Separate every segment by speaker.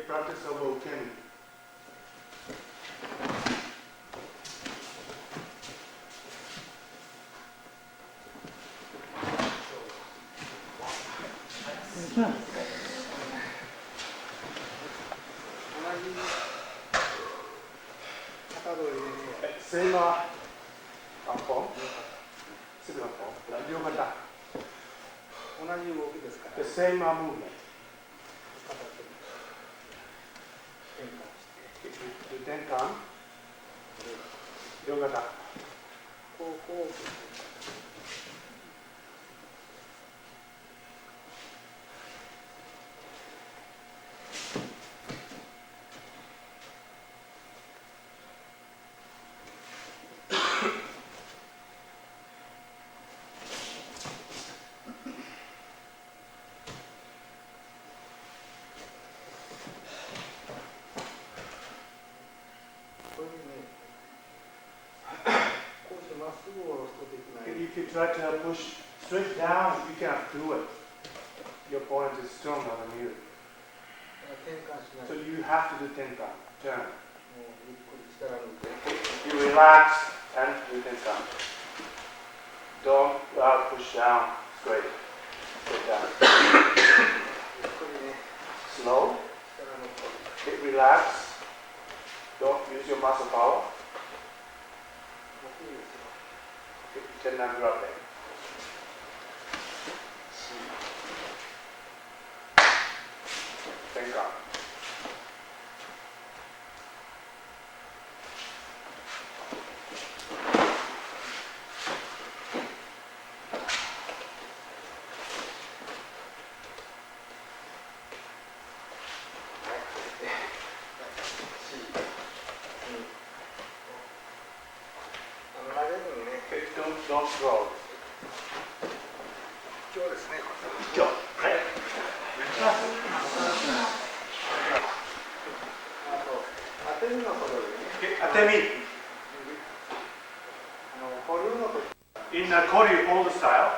Speaker 1: practice of okemi. Same form. Similar form. Yogata. The same movement. You tenkan. Yogata. If you try to push straight down, you cannot do it. Your opponent is stronger than you. So you have to do tenkan, turn. You relax and you tenkan. Don't push down straight. Straight down. Slow. Relax. Don't use your muscle power. Cannot drop it. Thank God. Don't throw. In Koryu hold style,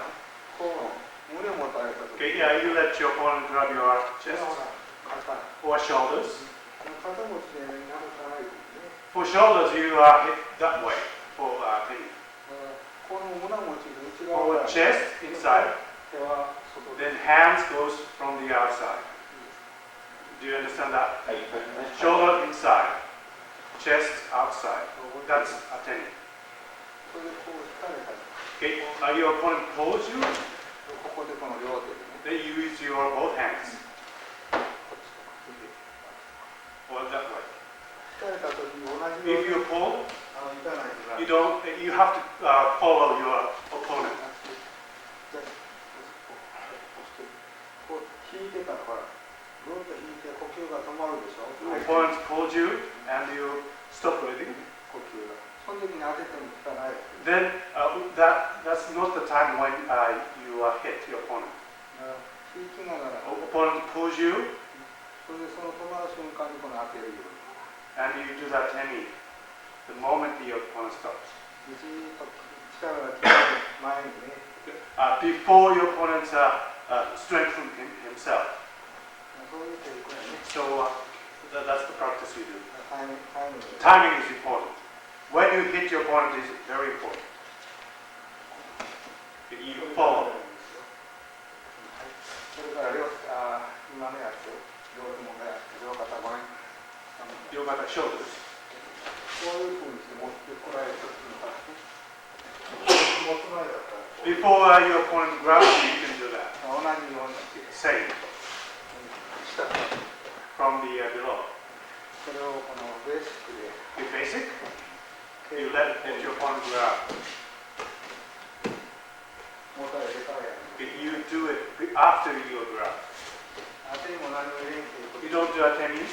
Speaker 1: yeah, you let your opponent grab your chest or shoulders. For shoulders, you hit that way for teni. For chest inside, then hands goes from the outside. Do you understand that? Shoulder inside, chest outside. That's a teni. Okay, your opponent pulls you, then you use your both hands. Or that way. If you pull, you have to follow your opponent. Your opponent pulls you and you stop breathing. Then that's not the time when you hit your opponent. Opponent pulls you, and you do that teni the moment your opponent stops. Before your opponent strengthens himself. So that's the practice we do. Timing is important. When you hit your opponent is very important. You follow. Yogata shoulders. Before your opponent grabs you, you can do that. Same. From the below. You basic. You let your opponent grab. You do it after you grab. You don't do teni.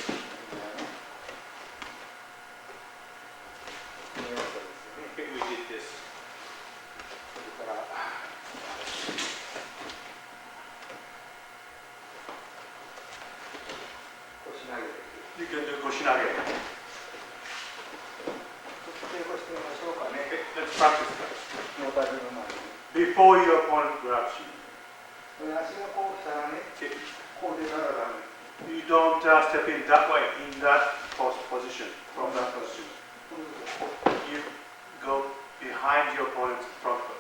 Speaker 1: We did this. You can do koshinage. Let's practice first. Before your opponent grabs you. You don't step in that way, in that position, from that position. You go behind your opponent's front foot.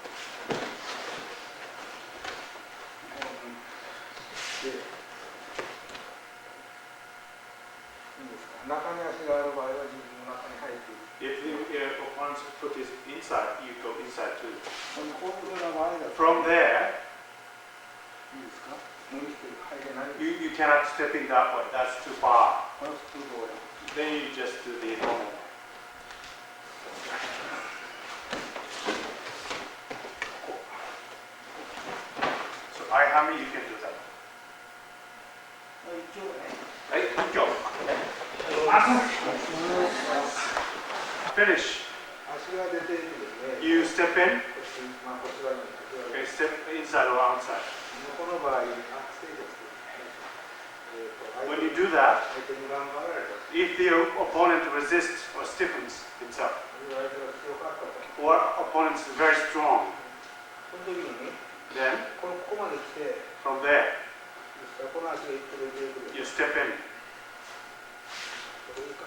Speaker 2: 中に足がある場合は自分の中に入っていく。
Speaker 1: If your opponent's foot is inside, you go inside too.
Speaker 2: こういうふうな場合だと
Speaker 1: From there,
Speaker 2: いいですか？無理して入れない。
Speaker 1: you cannot step in that way. That's too far.
Speaker 2: この普通どうや。
Speaker 1: Then you just do the normal way. So I hammy, you can do that.
Speaker 2: 一応ね。
Speaker 1: Right? Go. Finish.
Speaker 2: 足が出ているですね。
Speaker 1: You step in.
Speaker 2: まあこちらに。
Speaker 1: Okay, step inside or outside.
Speaker 2: この場合、ステージです。
Speaker 1: When you do that,
Speaker 2: 相手に頑張られた。
Speaker 1: if the opponent resists or stiffens himself,
Speaker 2: 相手が強かったと。
Speaker 1: or opponent is very strong,
Speaker 2: その時にね、
Speaker 1: then
Speaker 2: ここまで来て、
Speaker 1: from there
Speaker 2: この足が一個出ていく。
Speaker 1: you step in.
Speaker 2: これいいか。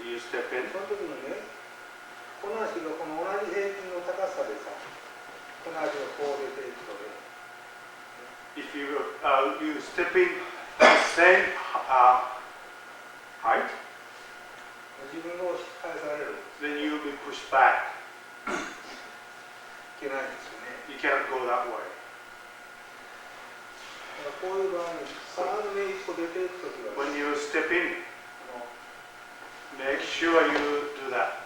Speaker 1: You step in.
Speaker 2: その時にね、この足がこの同じ平均の高さでさ、この足がこう出ていくので、
Speaker 1: If you step in the same height,
Speaker 2: 自分が押し返される。
Speaker 1: then you will be pushed back.
Speaker 2: いけないんですよね。
Speaker 1: You cannot go that way.
Speaker 2: だからこういう場合に、必ずね、一個出ていくときは、
Speaker 1: When you step in, make sure you do that.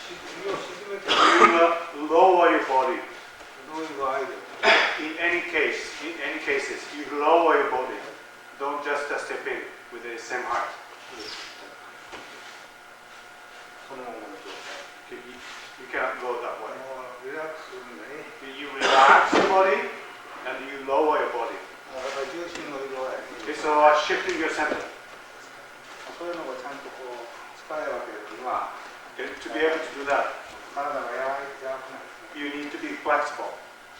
Speaker 2: 首を沈めて、
Speaker 1: You lower your body.
Speaker 2: どういう場合でも、
Speaker 1: In any cases, you lower your body. Don't just step in with the same height.
Speaker 2: そのままの状態。
Speaker 1: You cannot go that way.
Speaker 2: リラックスするんだね。
Speaker 1: You relax your body and you lower your body.
Speaker 2: だから重心の移動やね。
Speaker 1: Okay, so shifting your center.
Speaker 2: そういうのがちゃんとこう使え分けるには、
Speaker 1: Okay, to be able to do that,
Speaker 2: 体が柔らかくない。
Speaker 1: you need to be flexible.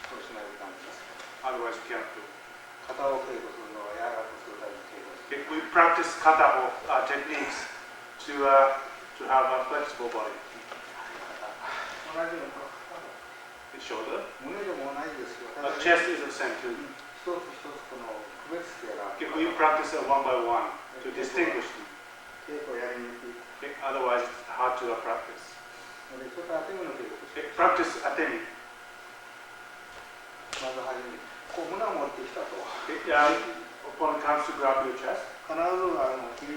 Speaker 2: そうしないとダメです。
Speaker 1: Otherwise, you can't do it.
Speaker 2: 肩を稽古するのは柔らかくするために稽古する。
Speaker 1: Okay, we practice kata techniques to have a flexible body.
Speaker 2: 同じようにこの
Speaker 1: The shoulder.
Speaker 2: 胸でも同じですよ。ただ
Speaker 1: Chest is the same too.
Speaker 2: 一つ一つこの区別してやら
Speaker 1: Okay, we practice one by one to distinguish them.
Speaker 2: 稽古をやりにくい。
Speaker 1: Okay, otherwise, it's hard to practice.
Speaker 2: のでちょっと当て身の稽古をして
Speaker 1: Okay, practice atemi.
Speaker 2: まず初めにこう胸を持ってきたと
Speaker 1: Okay, opponent comes to grab your chest.
Speaker 2: 必ず入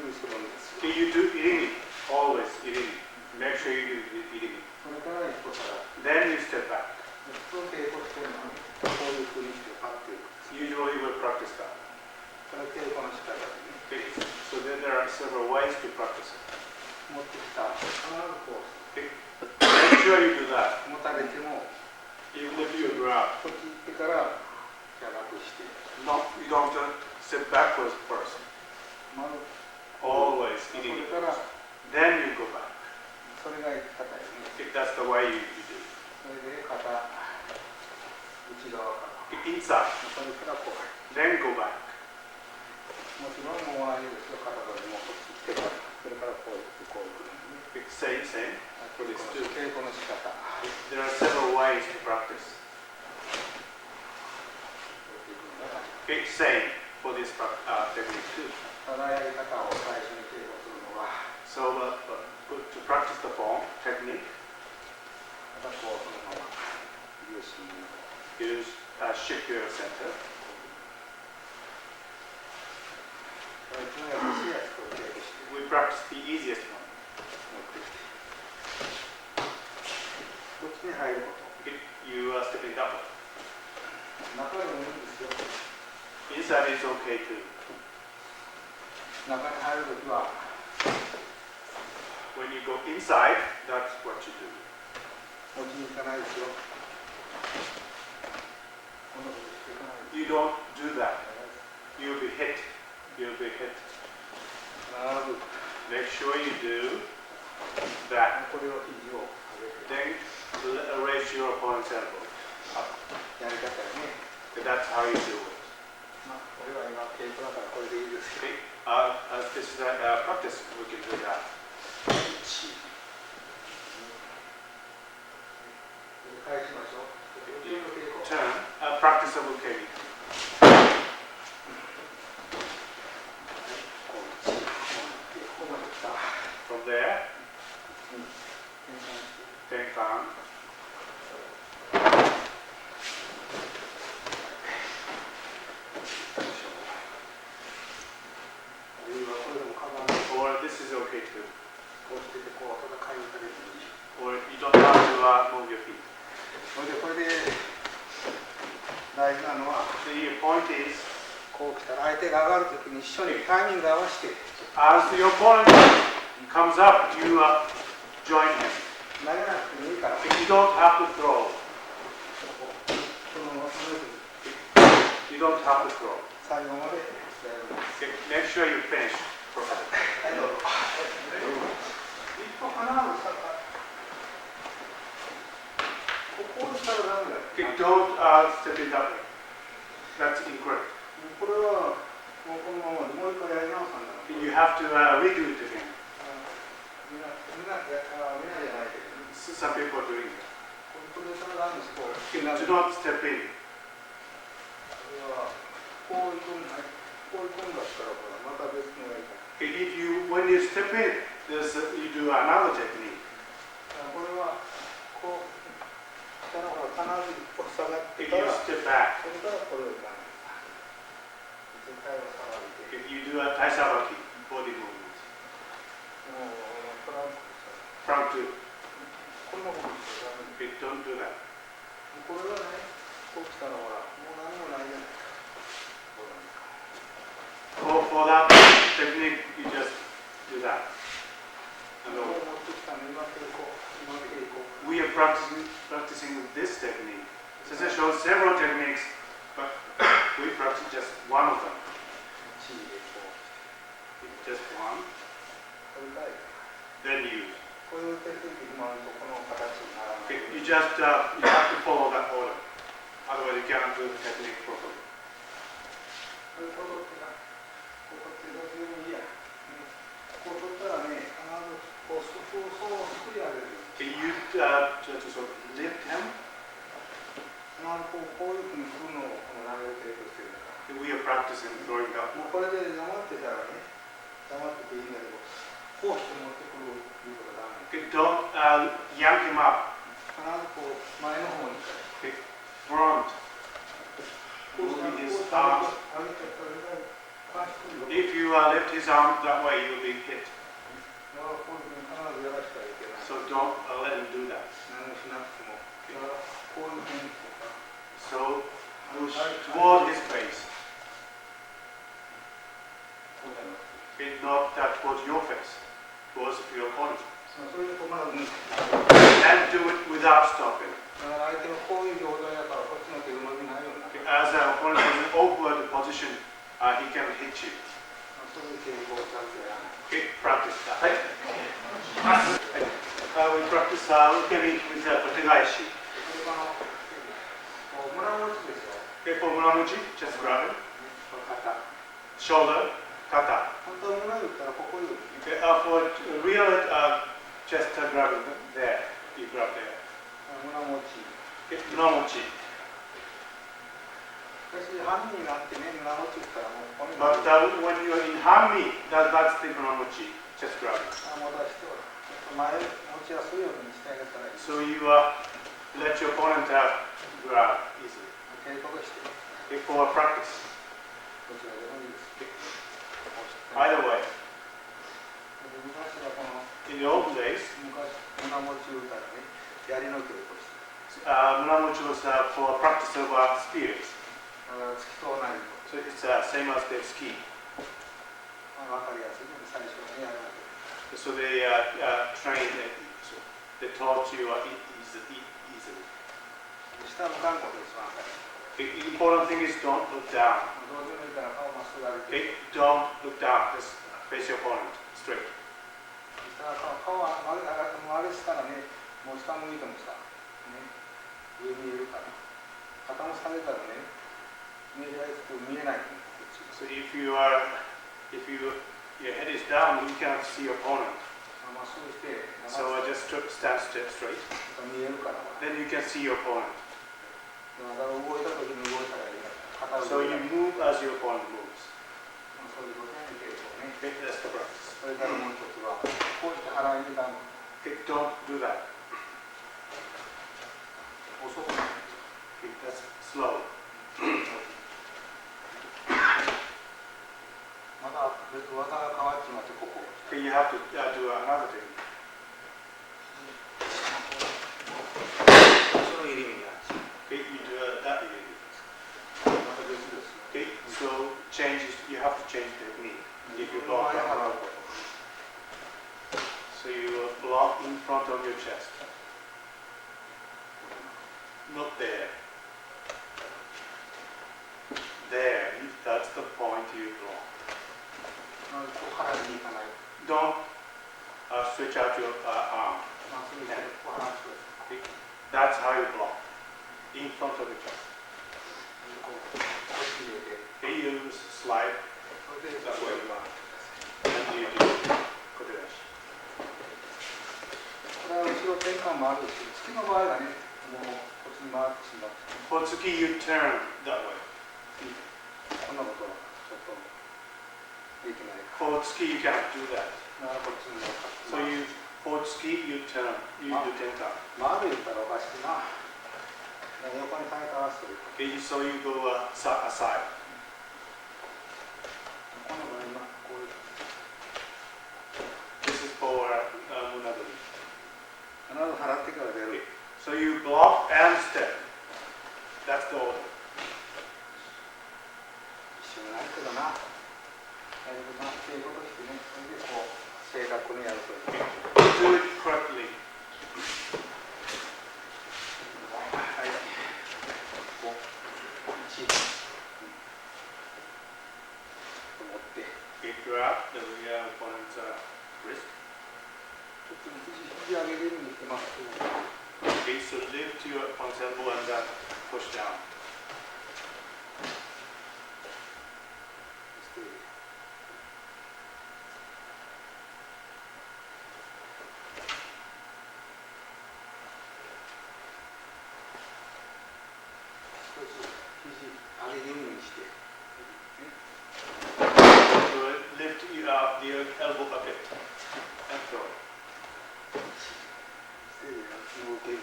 Speaker 2: りするんですよ。
Speaker 1: Okay, you do irimi. Always irimi. Make sure you do irimi.
Speaker 2: それから一歩から
Speaker 1: Then you step back.
Speaker 2: 普通稽古してるのはこういうふうにしてパッていく。
Speaker 1: Usually we practice that.
Speaker 2: それ稽古の仕方でね。
Speaker 1: Okay, so then there are several ways to practice it.
Speaker 2: 持ってきた必ずこう
Speaker 1: Okay, make sure you do that.
Speaker 2: 持たれても
Speaker 1: Even if you grab,
Speaker 2: こっち行ってからじゃなくして
Speaker 1: you don't step backwards first.
Speaker 2: まず
Speaker 1: Always
Speaker 2: それ
Speaker 1: irimi.
Speaker 2: から
Speaker 1: Then you go back.
Speaker 2: それが生き方よね。
Speaker 1: If that's the way you do.
Speaker 2: それで肩内側から
Speaker 1: Okay, inside.
Speaker 2: それからこう
Speaker 1: Then go back.
Speaker 2: もちろんもう同じですよ。肩がもうこっち行ってからそれからこう行ってこう行くのね。
Speaker 1: Okay, same. For these two.
Speaker 2: 稽古の仕方
Speaker 1: There are several ways to practice.
Speaker 2: こういうのが
Speaker 1: Okay, same for this technique too.
Speaker 2: ただやり方を最初に稽古するのは
Speaker 1: So to practice the form technique,
Speaker 2: またこうそのまま重心を
Speaker 1: use shift your center.
Speaker 2: これ一番優しいやつを稽古して
Speaker 1: We practice the easiest one.
Speaker 2: 持ってきてこっちに入るこ
Speaker 1: Okay, you step in that way.
Speaker 2: と中でもいいんですよ。
Speaker 1: Inside is okay too.
Speaker 2: 中に入るときは
Speaker 1: When you go inside, that's what you do.
Speaker 2: こっちに行かないですよ。こんなことしていかないです。
Speaker 1: You don't do that. You'll be hit. You'll be hit.
Speaker 2: 必ず
Speaker 1: Make sure you do that.
Speaker 2: これを肘を上げて
Speaker 1: Then raise your opponent's elbow up.
Speaker 2: やり方よね。
Speaker 1: how you do it.
Speaker 2: まあ、これは今、稽古だからこれでいいですけど。
Speaker 1: As this is a practice, we can do that.
Speaker 2: 返しましょう。
Speaker 1: Turn, practice of ukemi. From there, tenkan. Or this is okay too. Or you don't have to move your feet.
Speaker 2: これで大事なのは、
Speaker 1: The point is,
Speaker 2: こう来たら相手が上がるときに一緒にタイミング合わせて、
Speaker 1: as your opponent comes up, you join him.
Speaker 2: 投げなくてもいいから、
Speaker 1: You don't have to throw.
Speaker 2: その
Speaker 1: You don't have to throw.
Speaker 2: 最後まで
Speaker 1: Make sure you finish.
Speaker 2: はい、どうぞ。一歩離れたら、こうしたらダメだよ。
Speaker 1: Don't step it that way. That's incorrect.
Speaker 2: これはもうこのままでもう一回やり直さんだ。
Speaker 1: You have to redo it again.
Speaker 2: みんなじゃないけど、
Speaker 1: Some people are doing that.
Speaker 2: これからなんですけど、
Speaker 1: Do not step in.
Speaker 2: こういくんだったらまた別のやり方。
Speaker 1: When you step in, you do another technique.
Speaker 2: これはこう下の方が必ず一歩下がって
Speaker 1: If
Speaker 2: か
Speaker 1: you
Speaker 2: ら、
Speaker 1: step back,
Speaker 2: それからこれをかな。絶対は下がるけど。
Speaker 1: if you do a taisabaki, body movement.
Speaker 2: もうトランプ
Speaker 1: Front to.
Speaker 2: こんなことしちゃダメ。
Speaker 1: Don't do that.
Speaker 2: これはね、こう来たらほら、もう何もないじゃない。
Speaker 1: For that technique, you just do that. And
Speaker 2: 持ってきたの今けこう。
Speaker 1: we are practicing with this technique. Sensei shows several techniques, but we practice just one of them.
Speaker 2: 地位でこう。
Speaker 1: Just one.
Speaker 2: これだよ。
Speaker 1: Then you.
Speaker 2: こういう手続きもあるとこの形にならない。
Speaker 1: You just you have to follow that order. Otherwise, you cannot do the technique properly.
Speaker 2: こういうことってな、こう手続きでもいいや。こう取ったらね、必ずこうそう作り上げる。
Speaker 1: You just sort of lift him.
Speaker 2: こういうふうにするのをこの投げるとしてるから。
Speaker 1: We are practicing throwing up.
Speaker 2: もうこれで黙ってたらね、黙ってていいんだけど、こうして持ってくるいうことはダメ。
Speaker 1: Don't yank him up.
Speaker 2: 必ずこう前の方に。
Speaker 1: Front.
Speaker 2: こう
Speaker 1: Moving his
Speaker 2: 上
Speaker 1: arms.
Speaker 2: げてこれが返してくるよ。
Speaker 1: If you lift his arm that way, you'll be hit.
Speaker 2: だからこういうふうに必ずやらせてはいけない。
Speaker 1: So don't let him do that.
Speaker 2: 何もしなくても。だからこういうふうにとか。
Speaker 1: So push toward his face.
Speaker 2: こうだよ。
Speaker 1: Not towards your face, towards your opponent.
Speaker 2: それで止まるんです。
Speaker 1: And do it without stopping.
Speaker 2: だから相手のこういう状態だからこっちの手が伸びないようになる。
Speaker 1: As an opponent is in an awkward position, he can hit you.
Speaker 2: それで抵抗ちゃんとやらない。
Speaker 1: Okay, practice that. We practice ukemi with kotegaishi.
Speaker 2: それから村持ちですよ。
Speaker 1: Okay, for muramuchi, chest grab.
Speaker 2: 肩。
Speaker 1: Shoulder, kata.
Speaker 2: 本当は村言ったらここより。
Speaker 1: Okay, for real chest grab there, you grab there.
Speaker 2: 村持ち。
Speaker 1: Okay, muramuchi.
Speaker 2: 私、半身になってね、村持ちったらもうここに。
Speaker 1: But when you're in hanmi, that's the muramuchi, chest grab.
Speaker 2: 戻しては前持ちやすいようにしてあげたらいい。
Speaker 1: So you let your opponent grab easily.
Speaker 2: 稽古して。
Speaker 1: Okay, for practice.
Speaker 2: どちらでもいいです。
Speaker 1: Either way.
Speaker 2: 昔はこの
Speaker 1: In the old days,
Speaker 2: 昔村持ち言うたらね、槍の稽古して。
Speaker 1: muramuchi was for practice of spears.
Speaker 2: 突き通ないと。
Speaker 1: So it's same as the ski.
Speaker 2: 分かりやすいので最初はねやらなきゃ。
Speaker 1: So they trained, they taught you easily.
Speaker 2: 下向かんことですわ。
Speaker 1: The important thing is don't look down.
Speaker 2: どうでもいいから顔まっすぐ歩いて。
Speaker 1: Okay? Don't look down. Just face your opponent straight.
Speaker 2: 下顔は曲げしたらね、もう下向いてもさ、ね、上見えるから。肩も下げたらね、見えない。
Speaker 1: So if your head is down, you cannot see your opponent.
Speaker 2: まっすぐして、
Speaker 1: So just stand straight.
Speaker 2: 見えるから。
Speaker 1: Then you can see your opponent.
Speaker 2: だから動いた時に動いたらいいから。
Speaker 1: So you move as your opponent moves.
Speaker 2: そういうことね、結構ね。
Speaker 1: Okay, that's the practice.
Speaker 2: それからもう一つは、こうして腹にダウン。
Speaker 1: Okay, don't do that.
Speaker 2: 遅くない。
Speaker 1: Okay, that's slow.
Speaker 2: また別に技が変わっちまってここ。
Speaker 1: Okay, you have to do another technique.
Speaker 2: その入り身なんですよ。
Speaker 1: Okay, you do that again.
Speaker 2: また別ですよ。
Speaker 1: Okay, so you have to change technique. If you block that. So you block in front of your chest. Not there. There, that's the point you block.
Speaker 2: 腹に行かない。
Speaker 1: Don't stretch out your arm.
Speaker 2: まっすぐしてこう離してください。
Speaker 1: That's how you block. In front of your chest.
Speaker 2: こっち入れて。
Speaker 1: Okay, you slide
Speaker 2: それで
Speaker 1: that way. And you do kotegashi.
Speaker 2: これは後ろ転換もあるし、月の場合はね、もうこっちに回ってしまって。
Speaker 1: Hotsuki, you turn that way.
Speaker 2: こんなことはちょっとできない。
Speaker 1: Hotsuki, you cannot do that.
Speaker 2: だからこっちにも。
Speaker 1: So Hotsuki, you turn. You do tenkan.
Speaker 2: 回る言ったらおかしいな。横に跳ねたらする。
Speaker 1: Okay, so you go aside.
Speaker 2: この場合今こういう。
Speaker 1: This is for munadori.
Speaker 2: 必ず払ってから出る。
Speaker 1: So you block and step. That's the order.
Speaker 2: 一緒になるけどな。だいぶなっていうことしてね。それでこう正確にやるという。
Speaker 1: Do it correctly.
Speaker 2: はい。こう1。持って。
Speaker 1: Okay, grab the opponent's wrist.
Speaker 2: ちょっと肘上げるようにしてます。
Speaker 1: Okay, so lift your opponent's elbow and then push down.
Speaker 2: 少し肘上げるようにして。
Speaker 1: So lift the elbow a bit and throw.
Speaker 2: 動ける。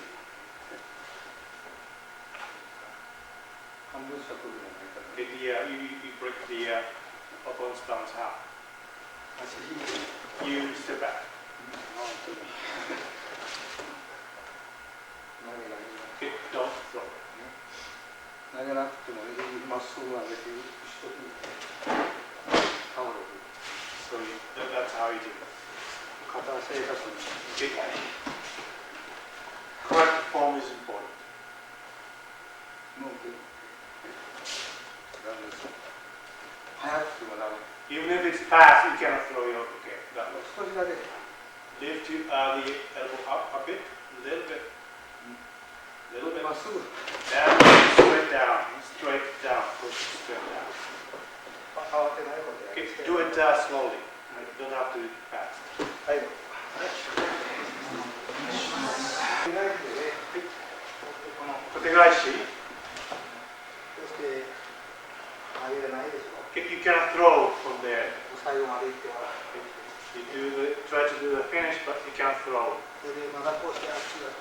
Speaker 2: 半分しか取るのないから。
Speaker 1: Okay, you break the opponent's thumbs half.
Speaker 2: 足引いて。
Speaker 1: You step back.
Speaker 2: 投げない。
Speaker 1: Okay, don't throw.
Speaker 2: 投げなくてもまっすぐ上げて後ろに倒れる。
Speaker 1: So that's how you do it.
Speaker 2: 片正確に。
Speaker 1: Okay. Correct form is important.
Speaker 2: もうダメです。早くてもダメ。
Speaker 1: Even if it's fast, you cannot throw your okay. That way.
Speaker 2: 少しだけ。
Speaker 1: Lift the elbow up a bit, little bit.
Speaker 2: まっすぐ。
Speaker 1: And straight down. Straight down. Push straight down.
Speaker 2: 慌てないことや
Speaker 1: Okay,
Speaker 2: る。
Speaker 1: do it slowly. You don't have to do it fast.
Speaker 2: はい。ないでね。この
Speaker 1: Kotegashi.
Speaker 2: そして投げれないでしょ。
Speaker 1: Okay, you cannot throw from there.
Speaker 2: 最後まで行っては。
Speaker 1: You try to do the finish, but you can't throw.
Speaker 2: それでまだこうして足が。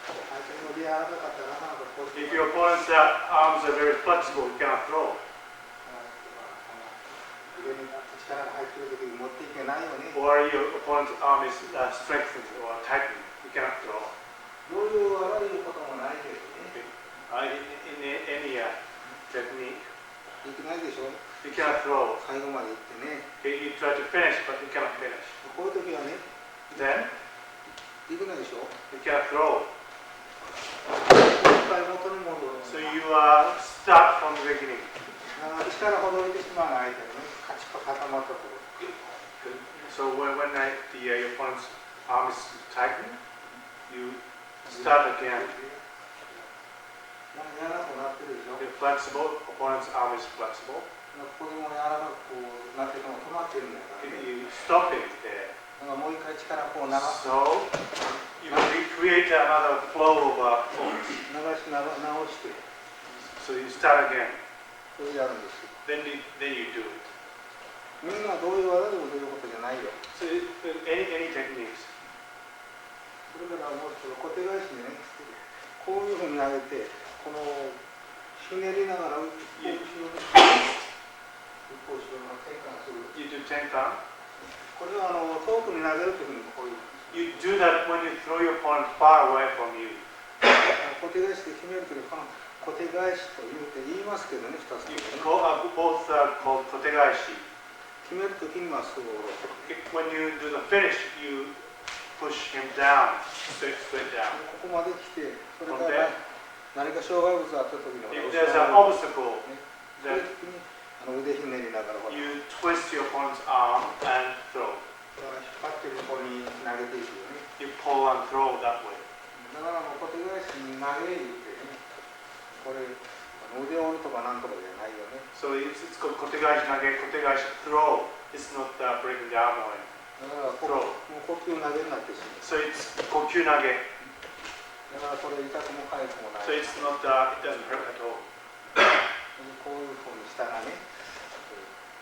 Speaker 2: 相手のリアルなかったらなかこうして。
Speaker 1: If your opponent's arms are very flexible, you cannot throw.
Speaker 2: 上に力が入っているときに持っていけないよね。
Speaker 1: Or your opponent's arm is strengthened or tightened, you cannot throw.
Speaker 2: どういう悪いこともないけどね。
Speaker 1: In any technique,
Speaker 2: できないでしょ。
Speaker 1: you cannot throw.
Speaker 2: 最後まで行ってね。
Speaker 1: Okay, you try to finish, but you cannot finish.
Speaker 2: こういうときはね、
Speaker 1: Then,
Speaker 2: できないでしょ。
Speaker 1: you cannot throw.
Speaker 2: もう一回元に戻る。
Speaker 1: So you start from the beginning.
Speaker 2: 力ほどいてしまわないけどね。カチッと固まったところ。
Speaker 1: So when your opponent's arm is tightened, you start again.
Speaker 2: もう
Speaker 1: flexible, opponent's arm is flexible.
Speaker 2: ここでも柔らかくこうなってても止まってるんだからね。
Speaker 1: You stop it there.
Speaker 2: だからもう一回力こう流す。
Speaker 1: So you create another flow of force.
Speaker 2: 直して、
Speaker 1: So you start again.
Speaker 2: それでやるんですよ。
Speaker 1: Then you do it.
Speaker 2: みんなどういう技でもそういうことじゃないよ。
Speaker 1: So any techniques.
Speaker 2: それからもう一つ小手返しにね、こういうふうに上げて、このひねりながら後ろに転換する。
Speaker 1: You do tenkan.
Speaker 2: これは遠くに投げるというふうにこういう。
Speaker 1: You do that when you throw your opponent far away from you.
Speaker 2: 小手返しで決めるというか、小手返しと言いますけどね、2つ。
Speaker 1: You both are called kotegaishi.
Speaker 2: 決めるときにまっすぐ下ろす。
Speaker 1: When you do the finish, you push him down, straight down.
Speaker 2: ここまで来て、それから何か障害物があったときに
Speaker 1: If there's an obstacle,
Speaker 2: そうい
Speaker 1: then
Speaker 2: う時に腕ひねりながら
Speaker 1: you twist your opponent's arm and throw.
Speaker 2: 引っ張ってここに投げていくよね。
Speaker 1: You pull and throw that way.
Speaker 2: だからもう小手返しに投げ入れてね、これ腕を折るとかなんとかじゃないよね。
Speaker 1: So it's called kotegaishi nage, kotegaishi throw. It's not breaking the arm away.
Speaker 2: だからもう呼吸投げになってしまう。
Speaker 1: So it's kokyu nage.
Speaker 2: だからこれ痛くも痒くもない。
Speaker 1: So it's not, it doesn't hurt at all.
Speaker 2: こういうふうにしたらね、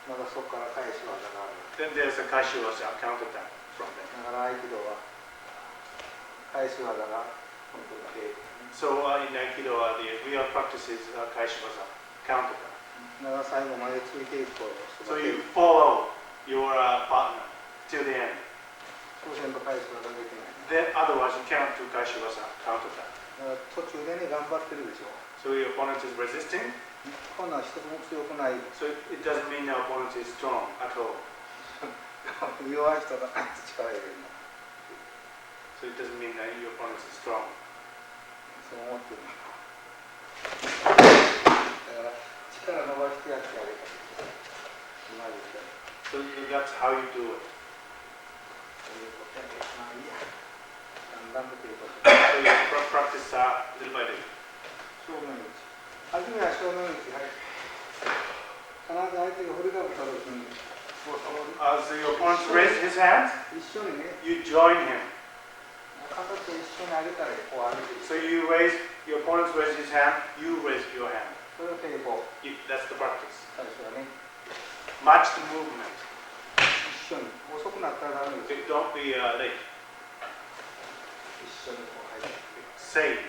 Speaker 2: まだそこから返し技がある。
Speaker 1: Then there's a kaishu waza, counter attack from there.
Speaker 2: だから合気道は返し技が本当にで。
Speaker 1: So in Aikido, the real practice is kaishu waza, counter attack.
Speaker 2: だから最後までついていくと。
Speaker 1: So you follow your partner till the end.
Speaker 2: そうせんと返す技ができない。
Speaker 1: Then otherwise you cannot do kaishu waza, counter attack.
Speaker 2: だから途中でね、頑張ってるでしょ。
Speaker 1: So your opponent is resisting.
Speaker 2: こんなん一つも強くない。
Speaker 1: So it doesn't mean your opponent is strong at all.
Speaker 2: 弱い人が力入れるの。
Speaker 1: So it doesn't mean that your opponent is strong.
Speaker 2: そう思ってる。だから力伸ばしてやってあげた。今言った。
Speaker 1: So that's how you do it.
Speaker 2: まあいいや。だんだんとくること。
Speaker 1: So you practice little by little.
Speaker 2: 正面打ち。初めは正面打ち。はい。必ず相手が振りかぶった時に、
Speaker 1: So your opponent raises his hand,
Speaker 2: 一緒にね、
Speaker 1: you join him.
Speaker 2: 片手一緒に上げたらこう上げていく。
Speaker 1: So you raise, your opponent raises his hand, you raise your hand.
Speaker 2: それを抵抗。
Speaker 1: That's the practice.
Speaker 2: 最初はね、
Speaker 1: Match the movement.
Speaker 2: 一緒に。遅くなったらダメです。
Speaker 1: Don't be late.
Speaker 2: 一緒にこう入って。
Speaker 1: Same.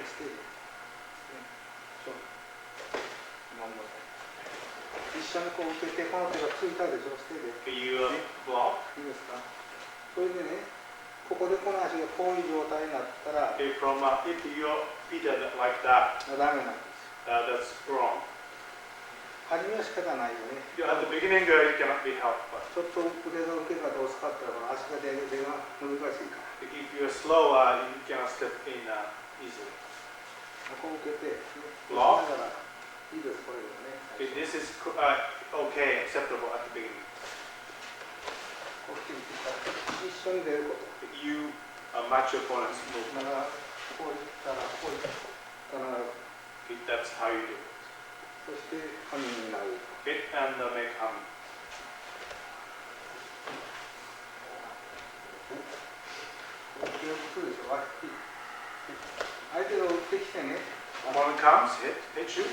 Speaker 2: 一緒にこう受けて、この手がついたでしょ、捨てで。
Speaker 1: You block.
Speaker 2: いいですか。それでね、ここでこの足がこういう状態になったら、
Speaker 1: If your feet are like that,
Speaker 2: ダメなんです。
Speaker 1: that's wrong.
Speaker 2: 初めは仕方ないよね。
Speaker 1: At the beginning, you cannot be helped. But
Speaker 2: ちょっと腕の受け方を使ったら、この足が出が難しいから。
Speaker 1: if you're slow, you cannot step in easily.
Speaker 2: こう受けて、
Speaker 1: Block.
Speaker 2: しながらいいです、これでね。
Speaker 1: This is okay, acceptable at the beginning.
Speaker 2: こうしていったら、一緒に出ること。
Speaker 1: You match your opponent's movement.
Speaker 2: だから、こういったら、こういったら、
Speaker 1: That's how you do it.
Speaker 2: そして、ハミになる。
Speaker 1: Okay, and make hum.
Speaker 2: こういうことでしょ。相手が打ってきてね。
Speaker 1: Opponent comes, hit you.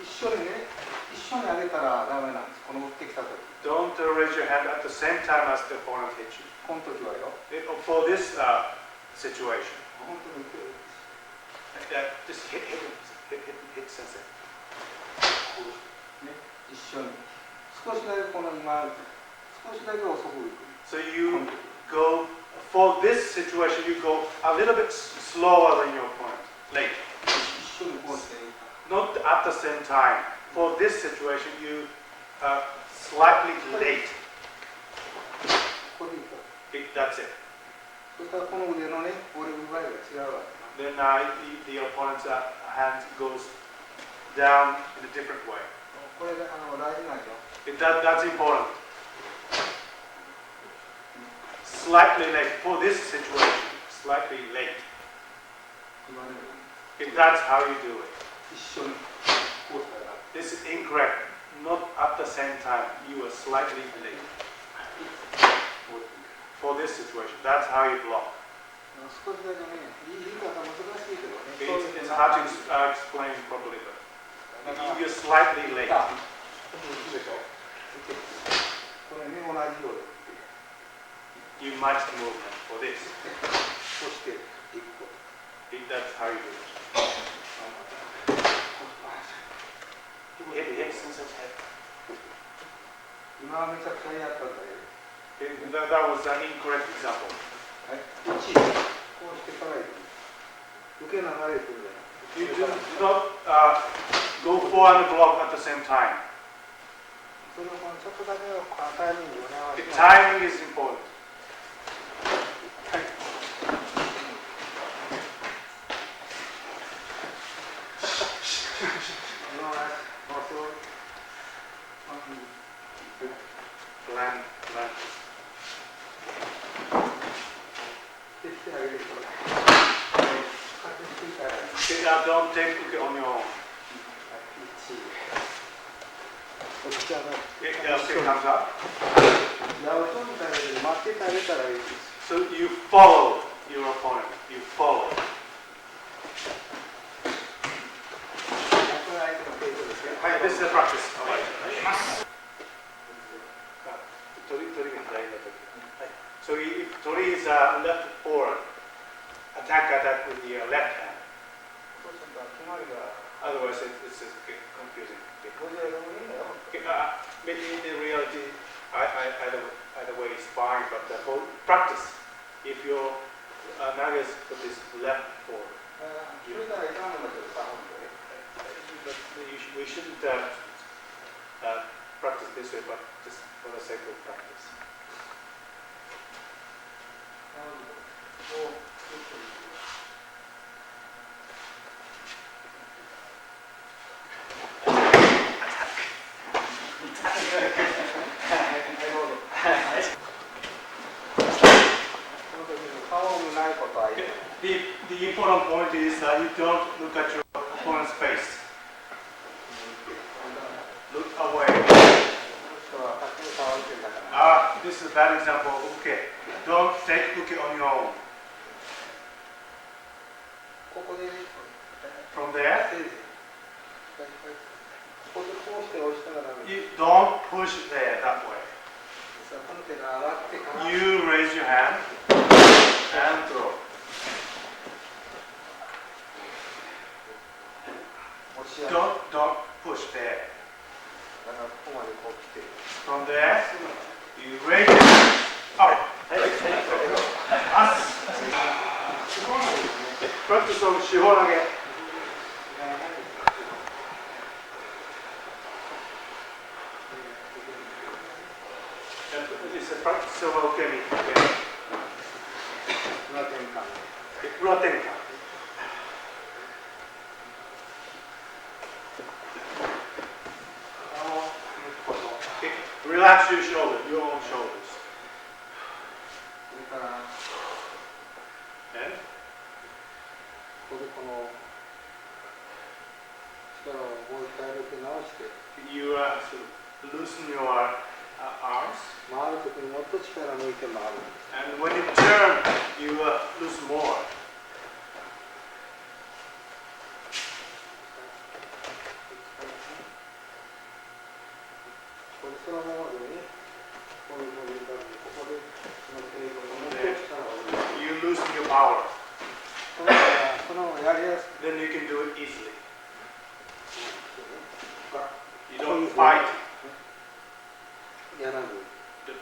Speaker 2: 一緒に上げたらダメなんです。この打ってきたとき。
Speaker 1: Don't raise your hand at the same time as the opponent hits you.
Speaker 2: このときはよ。
Speaker 1: For this situation,
Speaker 2: 本当に打てる。
Speaker 1: just hit sensei.
Speaker 2: ね、一緒に。少しだけこの今、少しだけ遅く行く。
Speaker 1: So you go, for this situation, you go a little bit slower than your opponent. Late.
Speaker 2: 一緒にこうして。
Speaker 1: Not at the same time. For this situation, you slightly late.
Speaker 2: ここで行く。
Speaker 1: Okay, that's it.
Speaker 2: そしたらこの腕のね、折れる場合が違うわけ。
Speaker 1: Then the opponent's hand goes down in a different way.
Speaker 2: これが大事なんよ。
Speaker 1: That's important. Slightly late. For this situation, slightly late.
Speaker 2: 言われる。
Speaker 1: Okay, that's how you do it.
Speaker 2: 一緒にこうしたら
Speaker 1: This is incorrect. Not at the same time. You are slightly late. For this situation, that's how you block.
Speaker 2: 少しだけね、言い方難しいけどね。
Speaker 1: It's hard to explain properly, but you're slightly late.
Speaker 2: でしょ。これね、同じように。
Speaker 1: You match the movement for this.
Speaker 2: そして、一個。
Speaker 1: That's how you do it. Hit sensei's head.
Speaker 2: 今はめちゃくちゃやったんだよ。
Speaker 1: That was an incorrect example.
Speaker 2: はい。1、こうしてから行く。受け流れてるんだよ。
Speaker 1: You do not go forward and block at the same time.
Speaker 2: そのちょっとだけのタイミングをね、合わせ
Speaker 1: The
Speaker 2: て。
Speaker 1: timing is important.
Speaker 2: はい。
Speaker 1: Land.
Speaker 2: できてあげると。
Speaker 1: Okay, don't take it on your own.
Speaker 2: こっちはね。
Speaker 1: Okay, comes up.
Speaker 2: やうとみたいに待っててあげたらいいです。
Speaker 1: So you follow your opponent. You follow. はい、this is a practice. So if Tori is left forward, attack with the left hand. Otherwise, it's confusing. Okay, maybe in reality, either way is fine, but the whole practice, if your nagas put this left forward, we shouldn't practice this way, but just for the sake of practice. The important point is that you don't look at your opponent's face. Look away. This is a bad example of uke. Don't take uke on your own. From there, you don't push there that way. You raise your hand and throw. Don't push there. From there, you raise your hand up. Practice on shihorage. It's a practice of okemi. Uratenka. Okay. Relax your shoulder, your own shoulders. And you sort of loosen your arms. And when you turn, you lose more. You loosen your power. Then you can do it easily. You don't fight.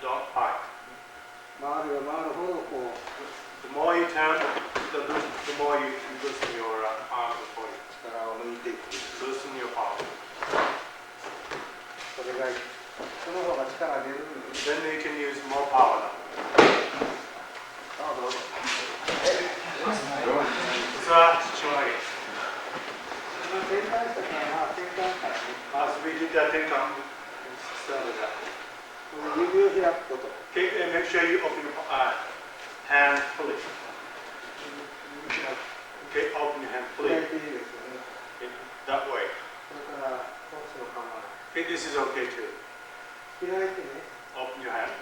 Speaker 1: Don't fight. The more you turn, the more you loosen your arms and body. Loosen your power. Then you can use more power now. As we did that thing, okay, make sure you open your hand fully. Okay, open your hand fully. This is okay too.
Speaker 2: 開いてね、
Speaker 1: Open your hand.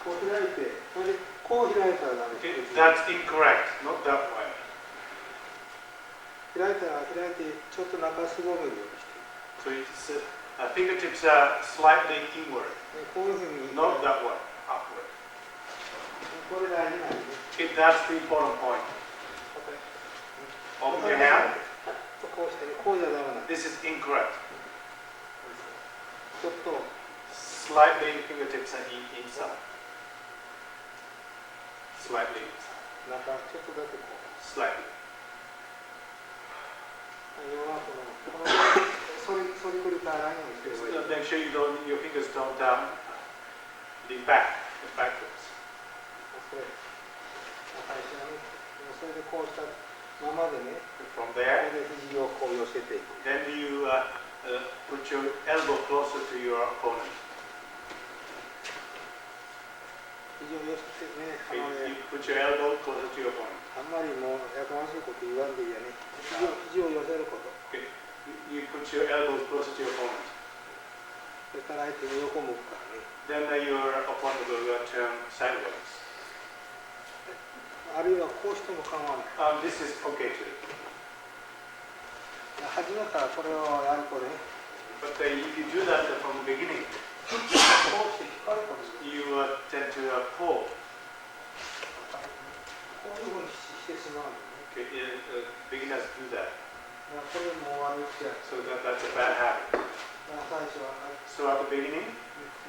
Speaker 2: こう開いて、それでこう開いたらダメ。
Speaker 1: That's incorrect. Not that way.
Speaker 2: 開いたら開いて、ちょっと中すぼめるようにして。
Speaker 1: So it's, fingertips are slightly inward.
Speaker 2: でこういうふうに。
Speaker 1: Not that way. Upward.
Speaker 2: これ大事なんでね。
Speaker 1: That's the important point. Open your hand.
Speaker 2: こうしてね、こうじゃダメなんで
Speaker 1: This is incorrect.
Speaker 2: ちょっと
Speaker 1: Slightly fingertips are inside. Slightly inside.
Speaker 2: 中、ちょっとだけこう。
Speaker 1: Slightly.
Speaker 2: 要はこの反りくり返らないようにしてればいい。
Speaker 1: Make sure your fingers don't lean back, backwards.
Speaker 2: それ最初はね、それでこうしたままでね、
Speaker 1: From
Speaker 2: これ
Speaker 1: there,
Speaker 2: で肘をこう寄せていく。
Speaker 1: then you put your elbow closer to your opponent.
Speaker 2: 肘を寄せてね、
Speaker 1: You put your elbow closer to your opponent.
Speaker 2: あんまりもうやかましいこと言わんでいいやね。肘を寄せること。
Speaker 1: Okay. You put your elbows closer to your opponent.
Speaker 2: そしたら相手に横向くからね。
Speaker 1: Then your opponent will turn sideways.
Speaker 2: あるいはこうしても構わない。
Speaker 1: This is okay too.
Speaker 2: 初めからこれをやるとね、
Speaker 1: But if you do that from the beginning,
Speaker 2: こうして引っ張ることです。
Speaker 1: you tend to pull.
Speaker 2: こういうふうにしてしまうんでね。
Speaker 1: Okay. Beginners do that.
Speaker 2: これも悪くて、
Speaker 1: So that's a bad habit.
Speaker 2: 最初は、
Speaker 1: So at the beginning,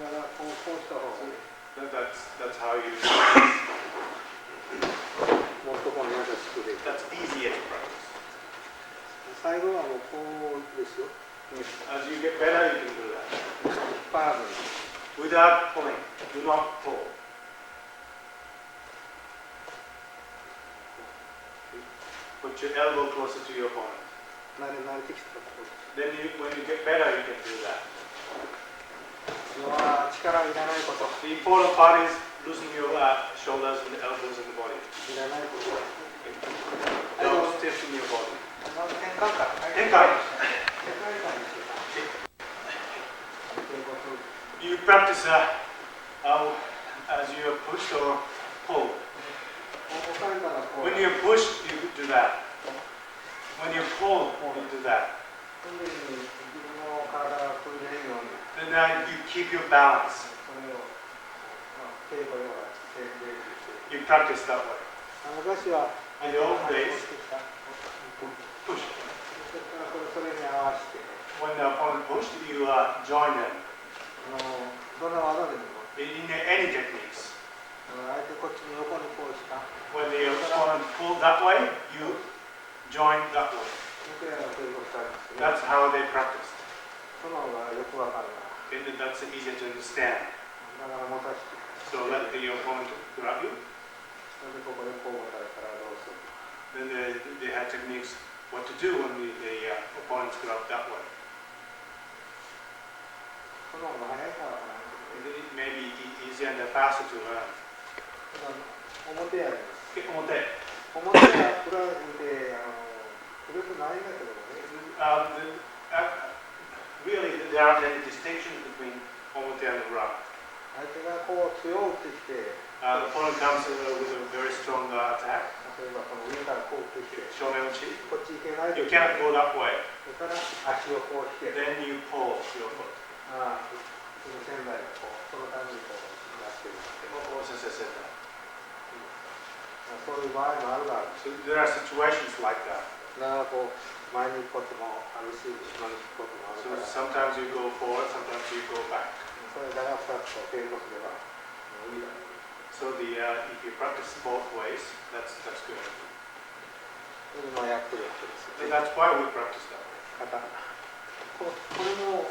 Speaker 2: だからこうした方がいい。
Speaker 1: that's how you.
Speaker 2: もっとこの優しくできる。
Speaker 1: That's easier to practice.
Speaker 2: 最後はもうこうですよ。
Speaker 1: As you get better, you can do that
Speaker 2: 引っ張らずに。
Speaker 1: without pulling. Do not pull. Put your elbow closer to your opponent.
Speaker 2: 慣れてきたらこう。
Speaker 1: Then when you get better, you can do that.
Speaker 2: 要は力いらないこと。
Speaker 1: The important part is loosening your shoulders and elbows in the body.
Speaker 2: いらないこと。
Speaker 1: Don't stiffen your body.
Speaker 2: まず転換から。
Speaker 1: 転換。You practice as you are pushed or pulled. When you push, you do that. When you pull, you do that. Then you keep your balance. You practice that way.
Speaker 2: 昔は
Speaker 1: In the old days, push.
Speaker 2: それに合わせて
Speaker 1: When the opponent pushed, you join them.
Speaker 2: どんな技でも
Speaker 1: In any techniques.
Speaker 2: 相手こっちに横にこうした
Speaker 1: When the opponent pulled that way, you join that way.
Speaker 2: 抜けやということなんですね。
Speaker 1: That's how they practiced.
Speaker 2: その方がよくわかるな。
Speaker 1: And that's easier to understand.
Speaker 2: だから持たせて
Speaker 1: So let the opponent grab you.
Speaker 2: それでここでこう持たれたらどうする
Speaker 1: Then they had techniques what to do when the opponents grab that way.
Speaker 2: その方が早いからかな。
Speaker 1: It may be easier and faster to learn.
Speaker 2: 表やります。
Speaker 1: 表。
Speaker 2: 表は裏で古くないんだけどね。
Speaker 1: Really, there aren't any distinctions between 表 and 裏。
Speaker 2: 相手がこう強打ってきて、
Speaker 1: The opponent comes with a very strong attack.
Speaker 2: 例えばこの上からこう打ってきて、
Speaker 1: 正面打ち。
Speaker 2: こっち行けないで
Speaker 1: You can't go that way.
Speaker 2: それから足をこう引け。
Speaker 1: Then you pull your foot.
Speaker 2: その仙台がこう、そのためにこうやってる。そういう場合もあるが、
Speaker 1: So there are situations like that.
Speaker 2: だからこう前に行くこともあるし、後ろに行くこともある
Speaker 1: So
Speaker 2: から、
Speaker 1: sometimes you go forward, sometimes you go back.
Speaker 2: それだから2つを継続すればもういいだろう。
Speaker 1: So if you practice both ways, that's good.
Speaker 2: それでやってるわけですよ
Speaker 1: And
Speaker 2: ね。
Speaker 1: that's why we practice that way.
Speaker 2: これも